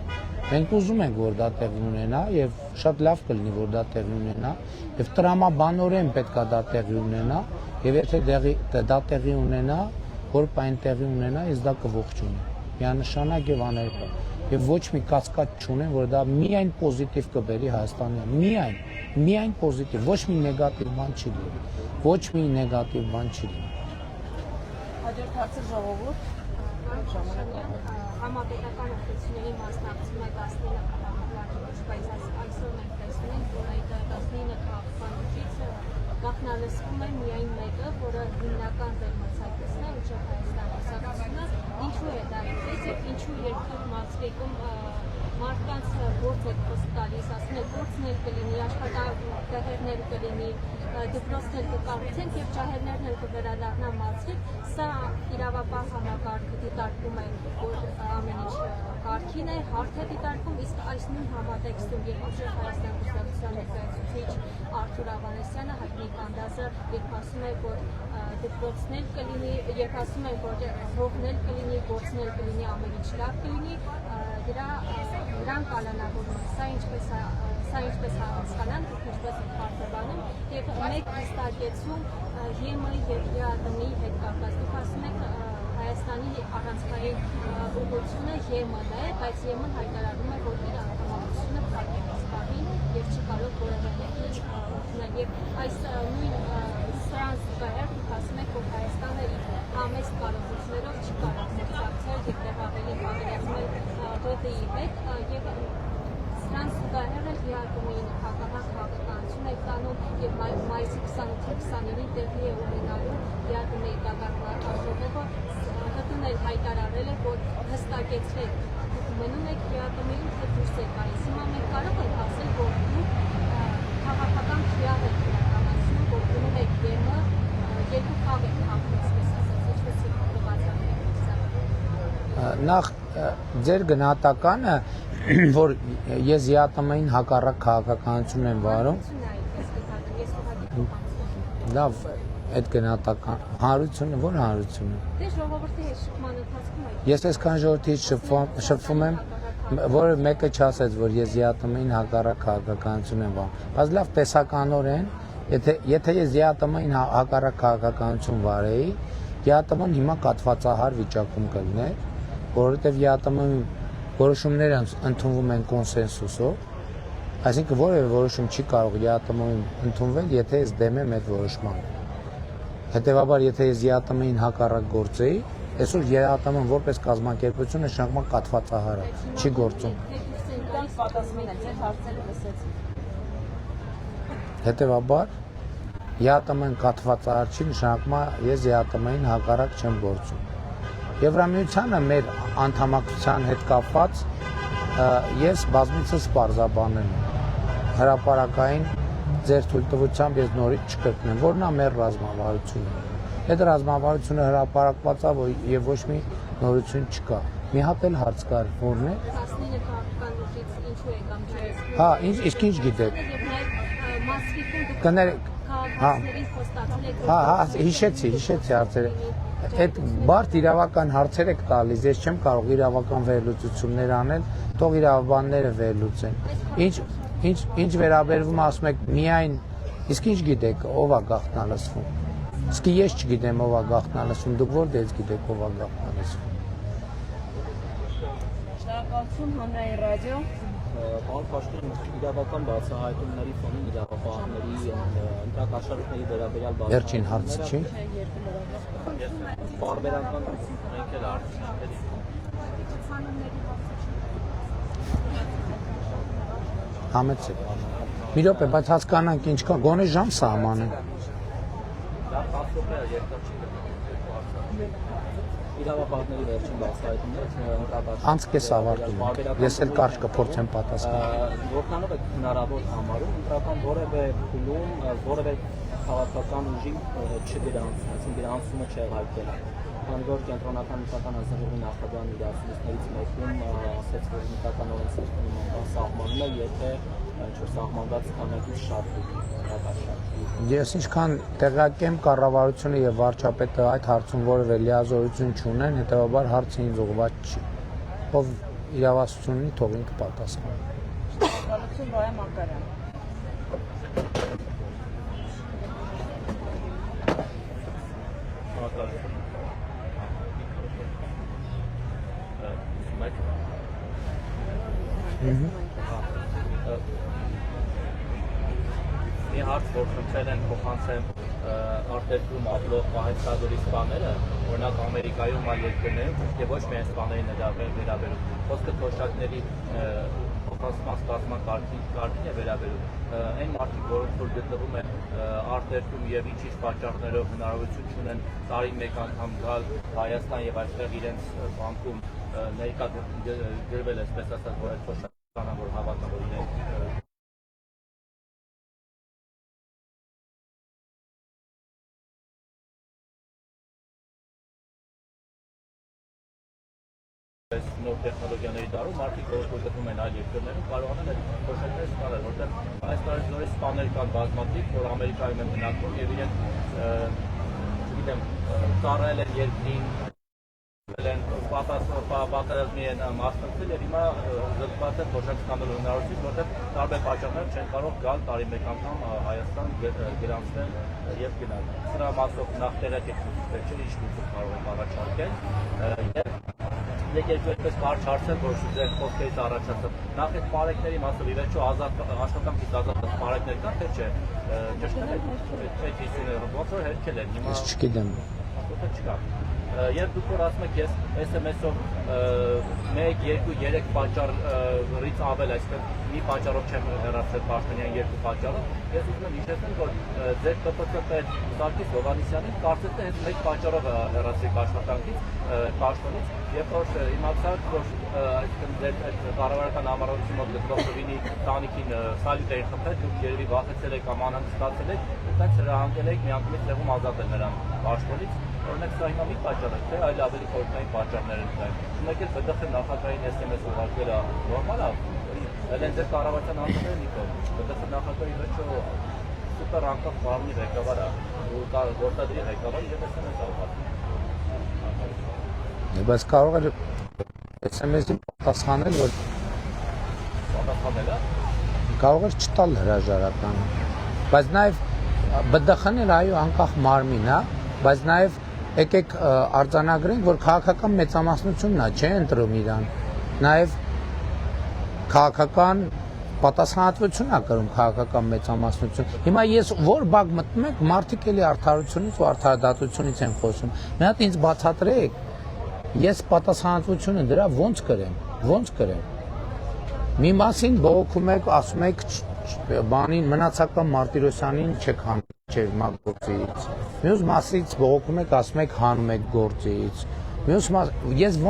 Մենք ուզում ենք, որ դա տեղի ունենա եւ շատ լավ կլինի, որ դա տեղի ունենա եւ տրամաբանորեն պետքա դա տեղի ունենա եւ եթե դա տեղի ունենա, որ այն տեղի ունենա, ես դա կողջունեմ։ Միանշանակ եւ աներկա եւ ոչ մի կասկած չունեմ, որ դա միայն պոզիտիվ կբերի Հայաստանին, միայն պոզիտիվ, ոչ մի նեգատիվ բան չի լինի, ոչ մի նեգատիվ բան չի լինի։ Հաջորդ հարցը ժողովուրդ։ Համապետական օգնությունների մասնակցում է 19 քաղաքականությունից, բայց այսօր մենք տեսնում ենք, որ այդ 19 քաղաքականությունից գաղտնալսվում է միայն մեկը, որը հիմնական վերմրցակիցն է, ուժեղ Հայաստան հասարակությունը, ինչու է դա այդպես եւ ինչու երկրորդ մասնակցում մարդկանց գործ եք խոստալիս, ասում եք գործն էլ կլինի, աշխատատեղերներ կլինի, դպրոցներ կկառուցենք եւ ջահելներն էլ կվերադառնան մացիկ, սա իրավապահ համակարգը դիտարկում է, որ ամեն ինչ կարգին է, հարթ է դիտարկում, իսկ այս նույն համատեքստում երբ ուժեղ Հայաստան Կուսակցության ներկայացուցիչ Արթուր Ավանեսյանը հայտնի կանդազը երբ ասում է, որ դպրոցներ կլինի, երբ ասում է, որ հողներ կլինի, գործներ կլինի, ամեն ինչ լավ կլինի, դրան կանանավորում է, սա ինչպես հասկանան, ինչպես է պարտաբանում եւ մեկ հստակեցում ԵՄ եւ ԵԱՏՄ-ի հետ կապված։ Դուք ասում եք Հայաստանի առանցքային ուղղությունը ԵՄ-ն է, բայց ԵՄ-ն հայտարարում է, որ իր անդամակցությունը փակ է սպառին եւ չի կարող որևէ մեկին օգնել։ Եվ այս նույն սրանց զուգահեռ դուք ասում եք, որ Հայաստանը իր համեստ կարողություններով չի կարող մրցակցել եւ տեղավելի հավելացնել ՀԲ-ի հետ եւ սրանց զուգահեռ էլ ԵԱՏՄ-ի հակառակ քաղաքականություն է տանում եւ մայիսի 28-29-ին տեղի է ունենալու ԵԱՏՄ-ի դատարանաժողովը հտուն էլ հայտարարել է, որ հստակեցրեք մնում եք ԵԱՏՄ-ին թե դուրս եք գալիս։ Հիմա մենք կարող ենք ասել, որ դուք քաղաքական քիավ եք իրականացնում, որ նախ ձեր գնահատականը, որ ես ԵԱՏՄ-ին հակառակ քաղաքականություն եմ վարում, լավ, այդ գնահատական հանրությունը, ո՞ր հանրությունը։ Դե ժողովրդի հետ շփման ընթացքում այդ Ես այսքան ժողովրդից շփվում եմ, որը մեկը չասեց, որ ես ԵԱՏՄ-ին հակառակ քաղաքականություն եմ վարում։ Բայց լավ տեսականորեն, եթե ես ԵԱՏՄ-ին հակառակ քաղաքականություն վարեի, ԵԱՏՄ-ն հիմա կաթվածահար վիճակում կլիներ, որովհետև ԵԱՏՄ-ի որոշումները ընդունվում են կոնսենսուսով, այսինքն որևէ որոշում չի կարող ԵԱՏՄ-ին ընդունվել, եթե ես դեմ եմ այդ որոշմանը։ Հետևաբար, եթե ես ԵԱՏՄ-ին հակառակ գործեի, այսօր ԵԱՏՄ-ն որպես կազմակերպություն նշանակում կաթվածահար է, չի գործում։ Պատասխանել ձեր հարցերը լսեցի։ Հետևաբար, ԵԱՏՄ-ն կաթվածահար չի նշանակում ես ԵԱՏՄ-ին հակառակ չեմ գործում։ Եվրամիությանը մեր անդամակցության հետ կապված ես բազմիցս պարզաբանել եմ։ Հրապարակային ձեր թույլտվությամբ ես նորից չկրկնեմ, որն է մեր ռազմավարությունը։ Այդ ռազմավարությունը հրապարակված է եւ ոչ մի նորություն չկա։ Մի հատ էլ հարց կար, որն է։ 19 քաղաքական ուժից ինչու եկամ ջրես։ Հա, իսկ ինչ գիտեք։ Եվ նաև մասկիկում դուք Կներեք, քաղաքացիներին խոստացել եք, հա, հիշեցի հարցերը։ Այդ բարդ իրավական հարցեր եք տալիս, ես չեմ կարող իրավական վերլուծություններ անել, թող իրավաբանները վերլուծեն։ Ինչ վերաբերվում ասում եք միայն, իսկ ինչ գիտեք, ով է գաղտնալսվում։ Իսկ ես չգիտեմ ով է գաղտնալսվում, դուք որտեղից գիտեք ով է գաղտնալսվում։ Շնորհակալություն հանրային ռադիո։ Պարոն Փաշինյան, իրավական բացահայտումների ֆոնին իրավապահների ընտրակաշառքների վերաբերյալ Վերջին հարցը չի։ Բարբերական մենք էլ արդյունքների Համեցեք։ Մի րոպե, բայց հասկանանք ինչ կա, գոնե ժամ սահմանեն։ դա փաստորեն երկար չի գտնվում։ Իրավապահների վերջին բացահայտումները ընտրակաշառք Անցկես ավարտում եք։ Ես էլ կարճ կփորձեմ պատասխանել։ Որքանով է հնարավոր համարում ընտրական որևէ փուլում, որևէ քաղաքական ուժի չգրանցում, գրանցումը չեղարկել։ Քանի որ կենտրոնական միտական հանձնաժողովի նախագահան իր ասուլիսներից մեկում ասաց, որ միտական օրենսդրություն սահմանում է, եթե ինչ-որ սահմանված քանակից շատ ընտրակաշառք։ Ես ինչքան տեղյակ եմ, կառավարությունը եւ վարչապետը այդ հարցում որևէ լիազորություն չունեն, հետեւաբար հարցը ինձ ուղղված չի։ Ով իրավասություն ունի, թող ինքը պատասխանի։ Շնորհակալություն Վայա Մակարյան։ Մի հարց, որ խնդրել են փոխանցեմ արտերկրում ապրող հայաստանցի սպաները, օրինակ Ամերիկայում այլ երկրներում եւ ոչ միայն սպաներին վերաբերում։ Խոսքը թոշակների փոխանցման կարգին է վերաբերում։ Այն մարդիկ, որոնք որ գտնվում են արտերկրում եւ ինչ-ինչ պատճառներով հնարավորություն ունեն տարին մեկ անգամ գալ Հայաստան եւ այստեղ իրենց բանկում ներկա գրվել այսպես ասած, որ այդ թոշակը որ հավատա որ իրենք նոր տեխնոլոգիաների դարում մարդիկ որ գտնվում են այլ երկրներում կարողանան այդ փոխանցումները ստանալ, որտեղ այս տարի նորից սպաներ կան բազմաթիվ, որ Ամերիկայում են բնակվում եւ իրենք չգիտեմ, ծառայել են երկրին, պատերազմի են մասնակցել եւ հիմա զրկված են փոխանցում ստանալու հնարավորությունից, որտեղ տարբեր պատճառներ չեն կարող գալ տարի մեկ անգամ Հայաստան գրանցնել եւ գնալ։ Սրա մասով նախտեղեկ է չէ ինչ կարող են առաջարկել Եկեք այդպես կարճ հարցեր, որ ձեր խոսքերից առաջացավ։ Նախ այդ պարեկների մասով ի վերջո աշխատանքից ազատված պարեկներ կան, թե չէ։ Ճշտել եք այդ հիսունը, ոնց որ հերքել են հիմա։ Ես չգիտեմ։ Ասոտը չկա։ Երբ դուք որ ասում եք ես SMS-ով 1, 2, 3 պատճառից ավել, այսինքն մի պատճառով չեմ հեռացել Պաշտոնյան, երկու պատճառով, ես ուզում եմ հիշեցնել, որ ձեր ԿՊՑ պետ Սարգիս Հովհաննիսյանին կարծես թե մեկ պատճառով հեռացրիք աշխատանքից, Պաշտոնից, երբ որ իմացաք, որ այսինքն ձեր կառավարական համառոթի մոտ գտնվող Լևինի տանիքին սալյուտ էին խփել, դուք երևի վախեցել եք կամ անհանգստացել եք, այդպես հրահանգել եք միանգամից տեղում ազատել նրան Պաշտոնից, օրինակ սա հիմա մի պատճառ պատճառը չէ, այլ ավելի խորհրդային պատճառներ են դրանք։ Մեկ էլ ԲԴԽ նախագահային SMS ուղարկել է նորմալ է։ Էլ են ձեր կառավարության անդամները Նիկոլ։ ԲԴԽ նախագահի վերջո սուպեր անկախ մարմնի ղեկավար է, ու գործադրի ղեկավարը եւ SMS ուղարկել։ Բայց կարող է SMS-ի պատասխանել, որ Պատասխանել է։ կարող է չտալ հրաժարականը։ Բայց նաև ԲԴԽ-ն էլ այո անկախ մարմին է, բայց նաև եկեք արձանագրենք, որ քաղաքական մեծամասնությունն է, չէ՞ ընտրում իրան։ Նաև քաղաքական պատասխանատվություն է կրում քաղաքական մեծամասնություն։ Հիմա ես որ բակ մտնում եք, մարդիկ էլի արդարությունից ու արդարադատությունից են խոսում։ Մի հատ ինձ բացատրեք, ես պատասխանատվությունը դրա ո՞նց կրեմ։ Մի մասին բողոքում եք, ասում եք բանին մնացական Մարտիրոսյանին չեք հանում չէ գործից։ Մյուս մասից բողոքում եք, ասում եք հանում եք գործից։ Ես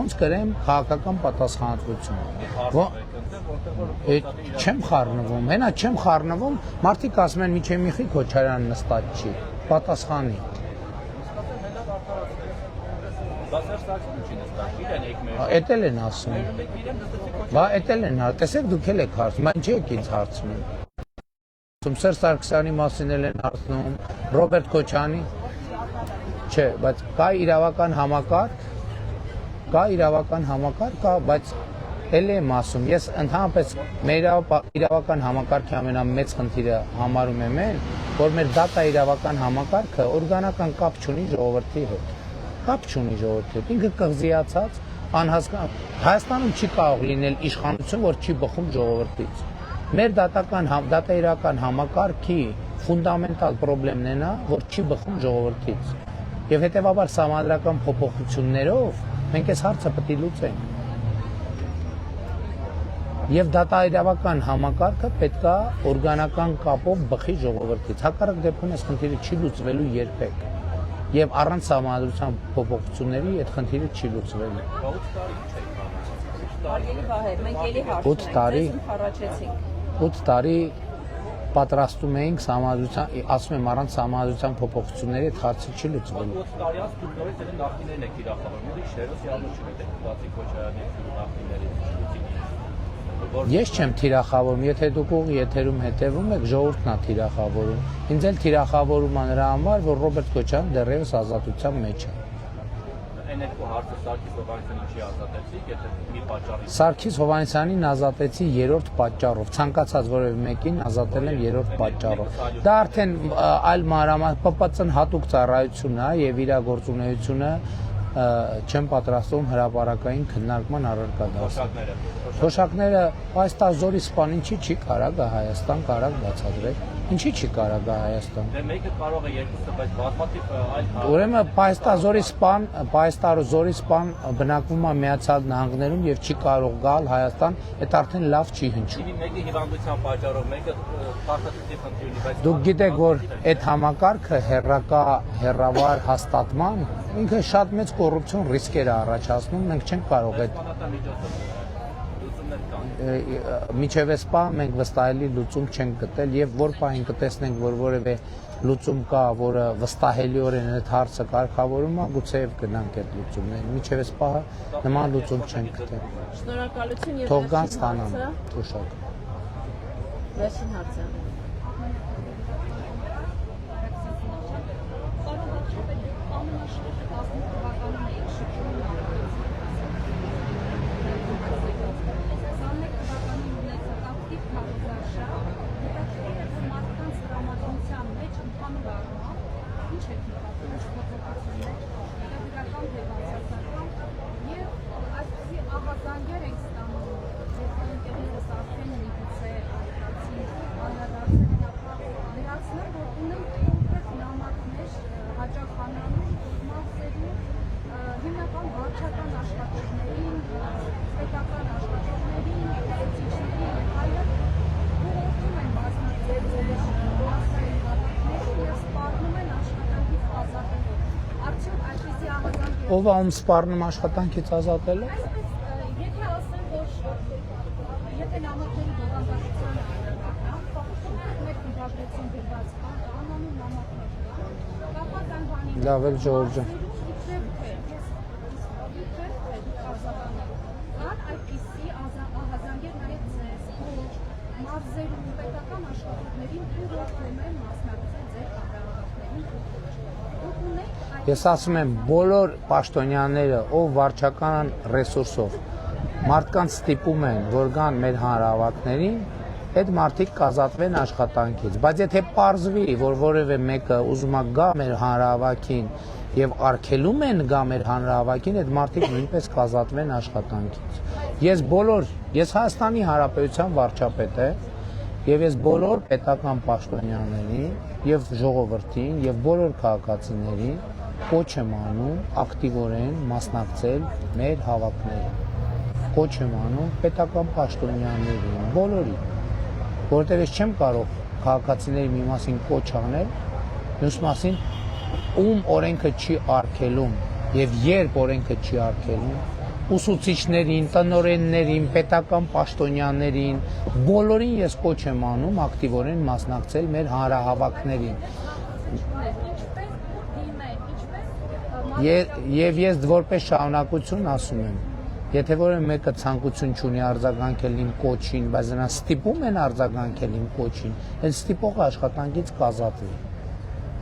ո՞նց կրեմ քաղաքական պատասխանատվություն։ Չեմ խառնվում, հենա չեմ խառնվում, մարդիկ ասում են միջև Միխի Քոչարյանը նստած չի, պատասխանի։ Էդ էլ են ասում։ Բա էդ էլ են, տեսեք դուք էլ եք հարցնում, այն չի եք ինձ հարցնում։ Սերժ Սարգսյանի մասին էլ են հարցնում, Ռոբերտ Քոչյանի։ Չէ, բայց կա իրավական համակարգ, բայց էլ եմ ասում, ես ընդհանրապես մեր իրավական համակարգի ամենամեծ խնդիրը համարում եմ այն, որ մեր դատա իրավական համակարգը օրգանական կապ չունի ժողովրդի հետ։ Ինքը կղզիացած, անհասկան։ Հայաստանում չի կարող լինել իշխանություն, որ չի բխում ժողովրդից։ Մեր դատա իրական համակարգի ֆունդամենտալ պրոբլեմն է նա, որ չի բխում ժողովրդից։ Եվ հետևաբար սահմանադրական փոփոխություններով մենք այս հարցը պետք է լուծենք։ Եվ դատաիրավական համակարգը պետք է օրգանական կապով բխի ժողովրդից։ Հակառակ դեպքում այս խնդիրը չի լուծվելու երբեք։ Եվ առանց սահմանադրության փոփոխությունների այդ խնդիրը չի լուծվելու։ 8 տարի պատրաստում էինք սահմանադրության, ասում եմ առանց սահմանադրության փոփոխությունների այդ հարցը չի լուծվելու։ 8 տարի անց դուք նորից դեռ նախնիներն եք իրախավորում, ուրիշ շերոս յալու չունեք բացի Քոչարյանի նախնիներից։ Ես չեմ թիրախավորում, եթե դուք ուղի եթերում հետևում եք, ժողովուրդն է թիրախավորում։ Ինձ էլ թիրախավորում է նրա համար, որ Ռոբերտ Քոչյանը դեռևս ազատության մեջ է։ Այն երկու հարցը Սարգիս Հովհաննիսյանին չի ազատեցի, եթե մի պատճառի։ Սարգիս Հովհաննիսյանին ազատեցի 3-րդ պատճառով, ցանկացած որևէ մեկին ազատել եմ 3-րդ պատճառով։ Դա արդեն այլ մանրամասն ՊՊՑ-ն հատուկ ծառայություն է եւ իր գործունեությունը չեմ պատրաստվում հրապարակային քննարկման առարկա դարձնել։ Թոշակները այս տազորի սպան ինչի չի կարա գա Հայաստան կարակ բացատրել։ Ինչի չի կարա գա Հայաստան։ Դե մեկը կարող է երկուսը, բայց բազմաթիվ այլ Ուրեմն Պայստազորի սպան բնակվում է Միացյալ Նահանգներում եւ չի կարող գալ Հայաստան, այդ արդեն լավ չի հնչում։ Մեկը հիվանդության պատճառով, մեկը փաստաթղթի խնդիր ունի, բայց Դուք գիտեք, որ այդ համակարգը հեռավար հաստատման ինքը շատ մեծ կոռուպցիոն ռիսկեր է առաջացնում, մենք չենք կարող այդ միջև էսպա մենք վստահելի լուծում չենք գտել եւ որ պահին կտեսնենք, որ որևէ լուծում կա, որը վստահելիորեն այդ հարցը կարգավորում է, գուցեև գնանք այդ լուծումներին։ Միջև էսպա նման լուծում չենք գտել։ Շնորհակալություն եւ Թող գան ստանան թոշակ։ Վերջին հարցը։ Ով ում սպառնում աշխատանքից ազատելը։ Եթե ասեմ, որ եթե նամակների բովանդակության մեկ դաշտեցին դրված անանուն նամակներ, կապած այն բանի։ Լավ էլ Ժորժը։ Ես Ես ասում եմ բոլոր պաշտոնյաները, ով վարչական ռեսուրսով մարդկանց ստիպում են, որ գան մեր հանրահավաքներին, այդ մարդիկ կազատվեն աշխատանքից։ Բայց եթե պարզվի, որ որևէ մեկը ուզում է գա մեր հանրահավաքին եւ արգելում են գա մեր հանրահավաքին, այդ մարդիկ նույնպես կազատվեն աշխատանքից։ Ես Հայաստանի Հանրապետության վարչապետ եմ եւ ես բոլոր պետական պաշտոնյաներին եւ ժողովրդին եւ բոլոր քաղաքացիներին կոչ եմ անում ակտիվորեն մասնակցել մեր հավաքներին։ Կոչ եմ անում պետական պաշտոնյաներին, բոլորին, որովհետեւ ես չեմ կարող քաղաքացիների մի մասին կոչ անել, մյուս մասին ում օրենքը չի արգելում եւ երբ օրենքը չի արգելում, ուսուցիչներին, տնօրեններին, պետական պաշտոնյաներին, բոլորին ես կոչ եմ անում ակտիվորեն մասնակցել մեր հանրահավաքներին։ Եվ ես որպես շարունակություն ասում եմ, եթե որևէ մեկը ցանկություն չունի արձագանքել իմ կոչին, բայց նրան ստիպում են արձագանքել իմ կոչին, այդ ստիպողը աշխատանքից կազատվի։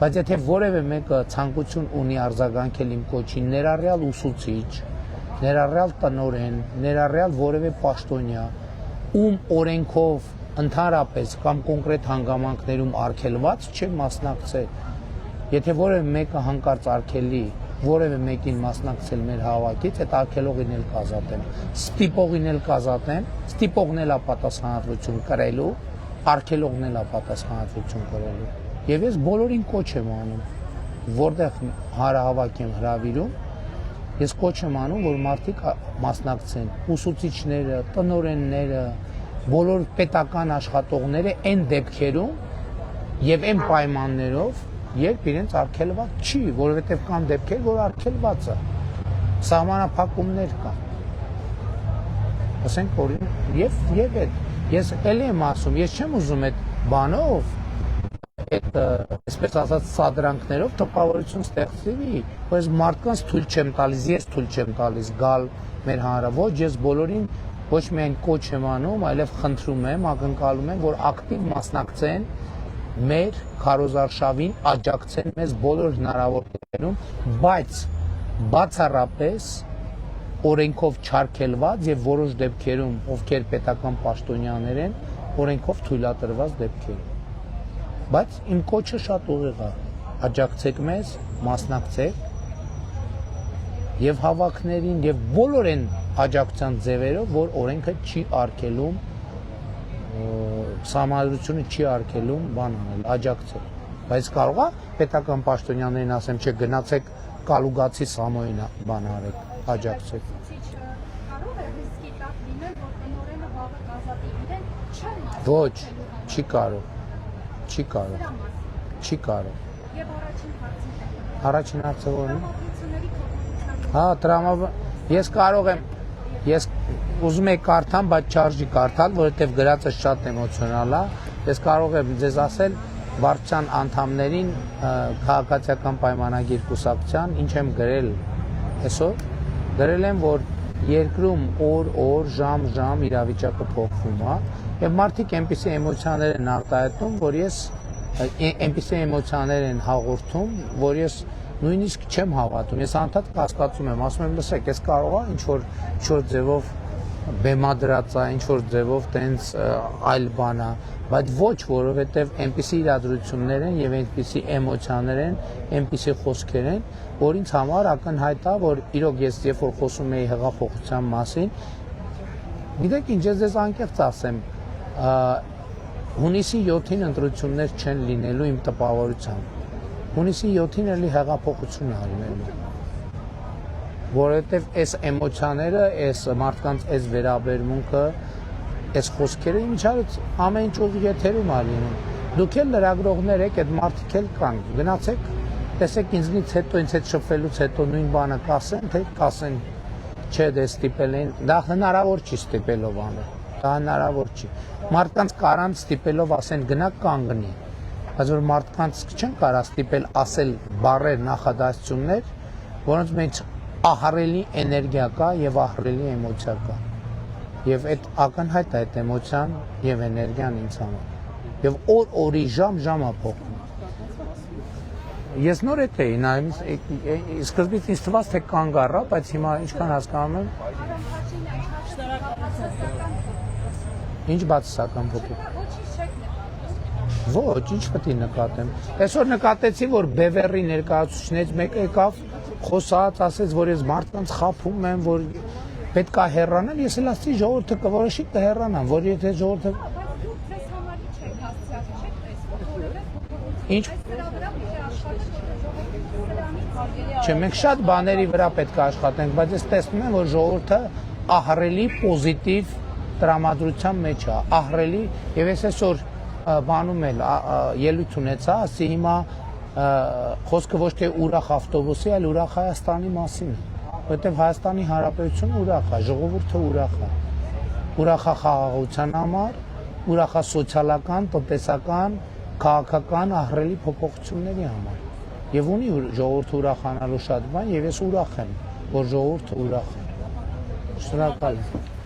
Բայց եթե որևէ մեկը ցանկություն ունի արձագանքել իմ կոչին, ներառյալ ուսուցիչ, ներառյալ տնօրեն, ներառյալ որևէ պաշտոնյա, ում օրենքով ընդհանրապես կամ կոնկրետ հանգամանքներում արգելված չէ մասնակցել, եթե որևէ մեկը հանկարծ արգելի որևէ մեկին մասնակցել մեր հավաքից, այդ արգելողին էլ կազատեմ, ստիպողին էլ կազատեմ, ստիպողն էլ ապատասխանատվություն կրելու, արգելողն էլ ապատասխանատվություն կրելու։ Եվ ես բոլորին կոչ եմ անում, որտեղ հանրահավաք եմ հրավիրում, ես կոչ եմ անում, որ մարդիկ մասնակցեն, ուսուցիչները, տնօրենները, բոլոր պետական աշխատողները այն դեպքերում եւ այն պայմաններով, երբ իրենց արգելված չի, որովհետեւ կան դեպքեր, որ արգելված է, սահմանափակումներ կան։ Ասենք օրինակ, եւ ես ելի եմ ասում, ես չեմ ուզում այդ բանով այդ այսպես ասած սադրանքներով տպավորություն ստեղծվի, որ ես մարդկանց թույլ չեմ տալիս, ես թույլ չեմ տալիս գալ մեր հանրահավաք, ոչ ես բոլորին ոչ միայն կոչ եմ անում, այլև խնդրում եմ, ակնկալում եմ, որ ակտիվ մասնակցեն մեր քարոզարշավին, աջակցեն մեզ բոլոր հնարավոր կերպերում, բայց բացառապես օրենքով չարգելված եւ որոշ դեպքերում, ովքեր պետական պաշտոնյաներ են, օրենքով թույլատրված դեպքերում։ Բայց իմ կոչը շատ ուղիղ է, աջակցեք մեզ, մասնակցեք եւ հավաքներին եւ բոլոր այն աջակցության ձևերով, որ օրենքը չի արգելում, սահմանադրությունը չի արգելում բան անել, աջակցել։ Բայց կարող է պետական պաշտոնյաներին ասեմ, չէ, գնացեք Կալուգացի Սամոյին բան արեք, աջակցեք։ Ոչ, չի կարող։ Չի կարող։ Չի կարող։ Եվ Առաջին հարցը ո՞րն է։ Հա, ես կարող եմ, ես ուզում եմ կարդամ, բայց չարժի կարդալ, որովհետև գրածը շատ էմոցիոնալ է։ Ես կարող եմ ձեզ ասել վարչության անդամներին քաղաքացիական պայմանագիր կուսակցության ինչ եմ գրել այսօր։ Գրել եմ, որ երկրում օր, ժամ իրավիճակը փոխվում է, եւ մարդիկ այնպիսի էմոցիաներ են արտահայտում, որ ես այնպիսի էմոցիաներ են հաղորդում, որ ես նույնիսկ չեմ հավատում։ Ես անդադ կասկածում եմ, ասում եմ, լսեք, ես կարող եմ ինչ-որ ձևով բեմադրած է, ինչ-որ ձևով տենց այլ բան է, բայց ոչ, որովհետև այնպիսի իրադրություններ են եւ այնպիսի էմոցիաներ են, այնպիսի խոսքեր են, որ ինձ համար ակնհայտ է, որ իրոք ես երբ որ խոսում եի հեղափոխության մասին, գիտեք ինչ, ես ձեզ անկեղծ ասեմ, հունիսի 7-ին ընտրություններ չեն լինելու իմ տպավորությամբ։ Հունիսի 7-ին էլի հեղափոխություն է լինելու։ Որովհետև այս էմոցիաները, այս մարդկանց այս վերաբերմունքը, այս խոսքերը ինչարից ամեն ինչ ուղիղ եթերում է լինում։ Դուք էլ լրագրողներ եք, այդ մարդիկ էլ կան։ Գնացեք, տեսեք ինձնից հետո, ինձ հետ շփվելուց հետո նույն բանը կասեն, թե կասեն, չէ, դե ստիպել են, դա հնարավոր չի ստիպելով անել։ Դա հնարավոր չի։ Մարդկանց կարան ստիպելով ասեն գնա կանգնի։ Բայց որ մարդկանց չեն կարա ստիպել ասել բառեր, նախադասություններ, որոնց մեջ ահռելի էներգիա կա եւ ահռելի էմոցիա կա։ Եվ այդ ակնհայտ է այդ էմոցիան եւ էներգիան ինձ համար։ Եվ օրի ժամը փոխվում։ Ես նոր էի նայում, սկզբից ինձ թվաց թե կանգ առա, բայց հիմա ինչքան հասկանում եմ, ինչ բացասական փոփոխ։ Ոչ, ինչ պետք է նկատեմ։ Այսօր նկատեցի, որ Բևերի ներկայացուցիչներից մեկը եկավ, խոսած, ասեց, որ ես մարդկանց խափում եմ, որ պետք է հեռանալ, ես էլ ասացի ժողովուրդը կորոշի կհեռանան, որ եթե ժողովուրդը Ինչ Չէ, մենք շատ բաների վրա պետք է աշխատենք, բայց ես տեսնում եմ, որ ժողովուրդը ահռելի պոզիտիվ տրամադրության մեջ է, ահռելի, եւ ես այսօր բանում էլ ելույթ ունեցա, ասի հիմա խոսքը ոչ թե ուրախ ավտոբուսի, այլ ուրախ Հայաստանի մասին է, որովհետեւ Հայաստանի Հանրապետությունը ուրախ է, ժողովուրդը ուրախ է, ուրախ է խաղաղության համար, ուրախ է սոցիալական, տնտեսական, քաղաքական ահռելի փոփոխությունների համար։ Եվ ունի ժողովուրդը ուրախանալու շատ բան, եւ ես ուրախ եմ, որ ժողովուրդը ուրախ է։ Շնորհակալ եմ։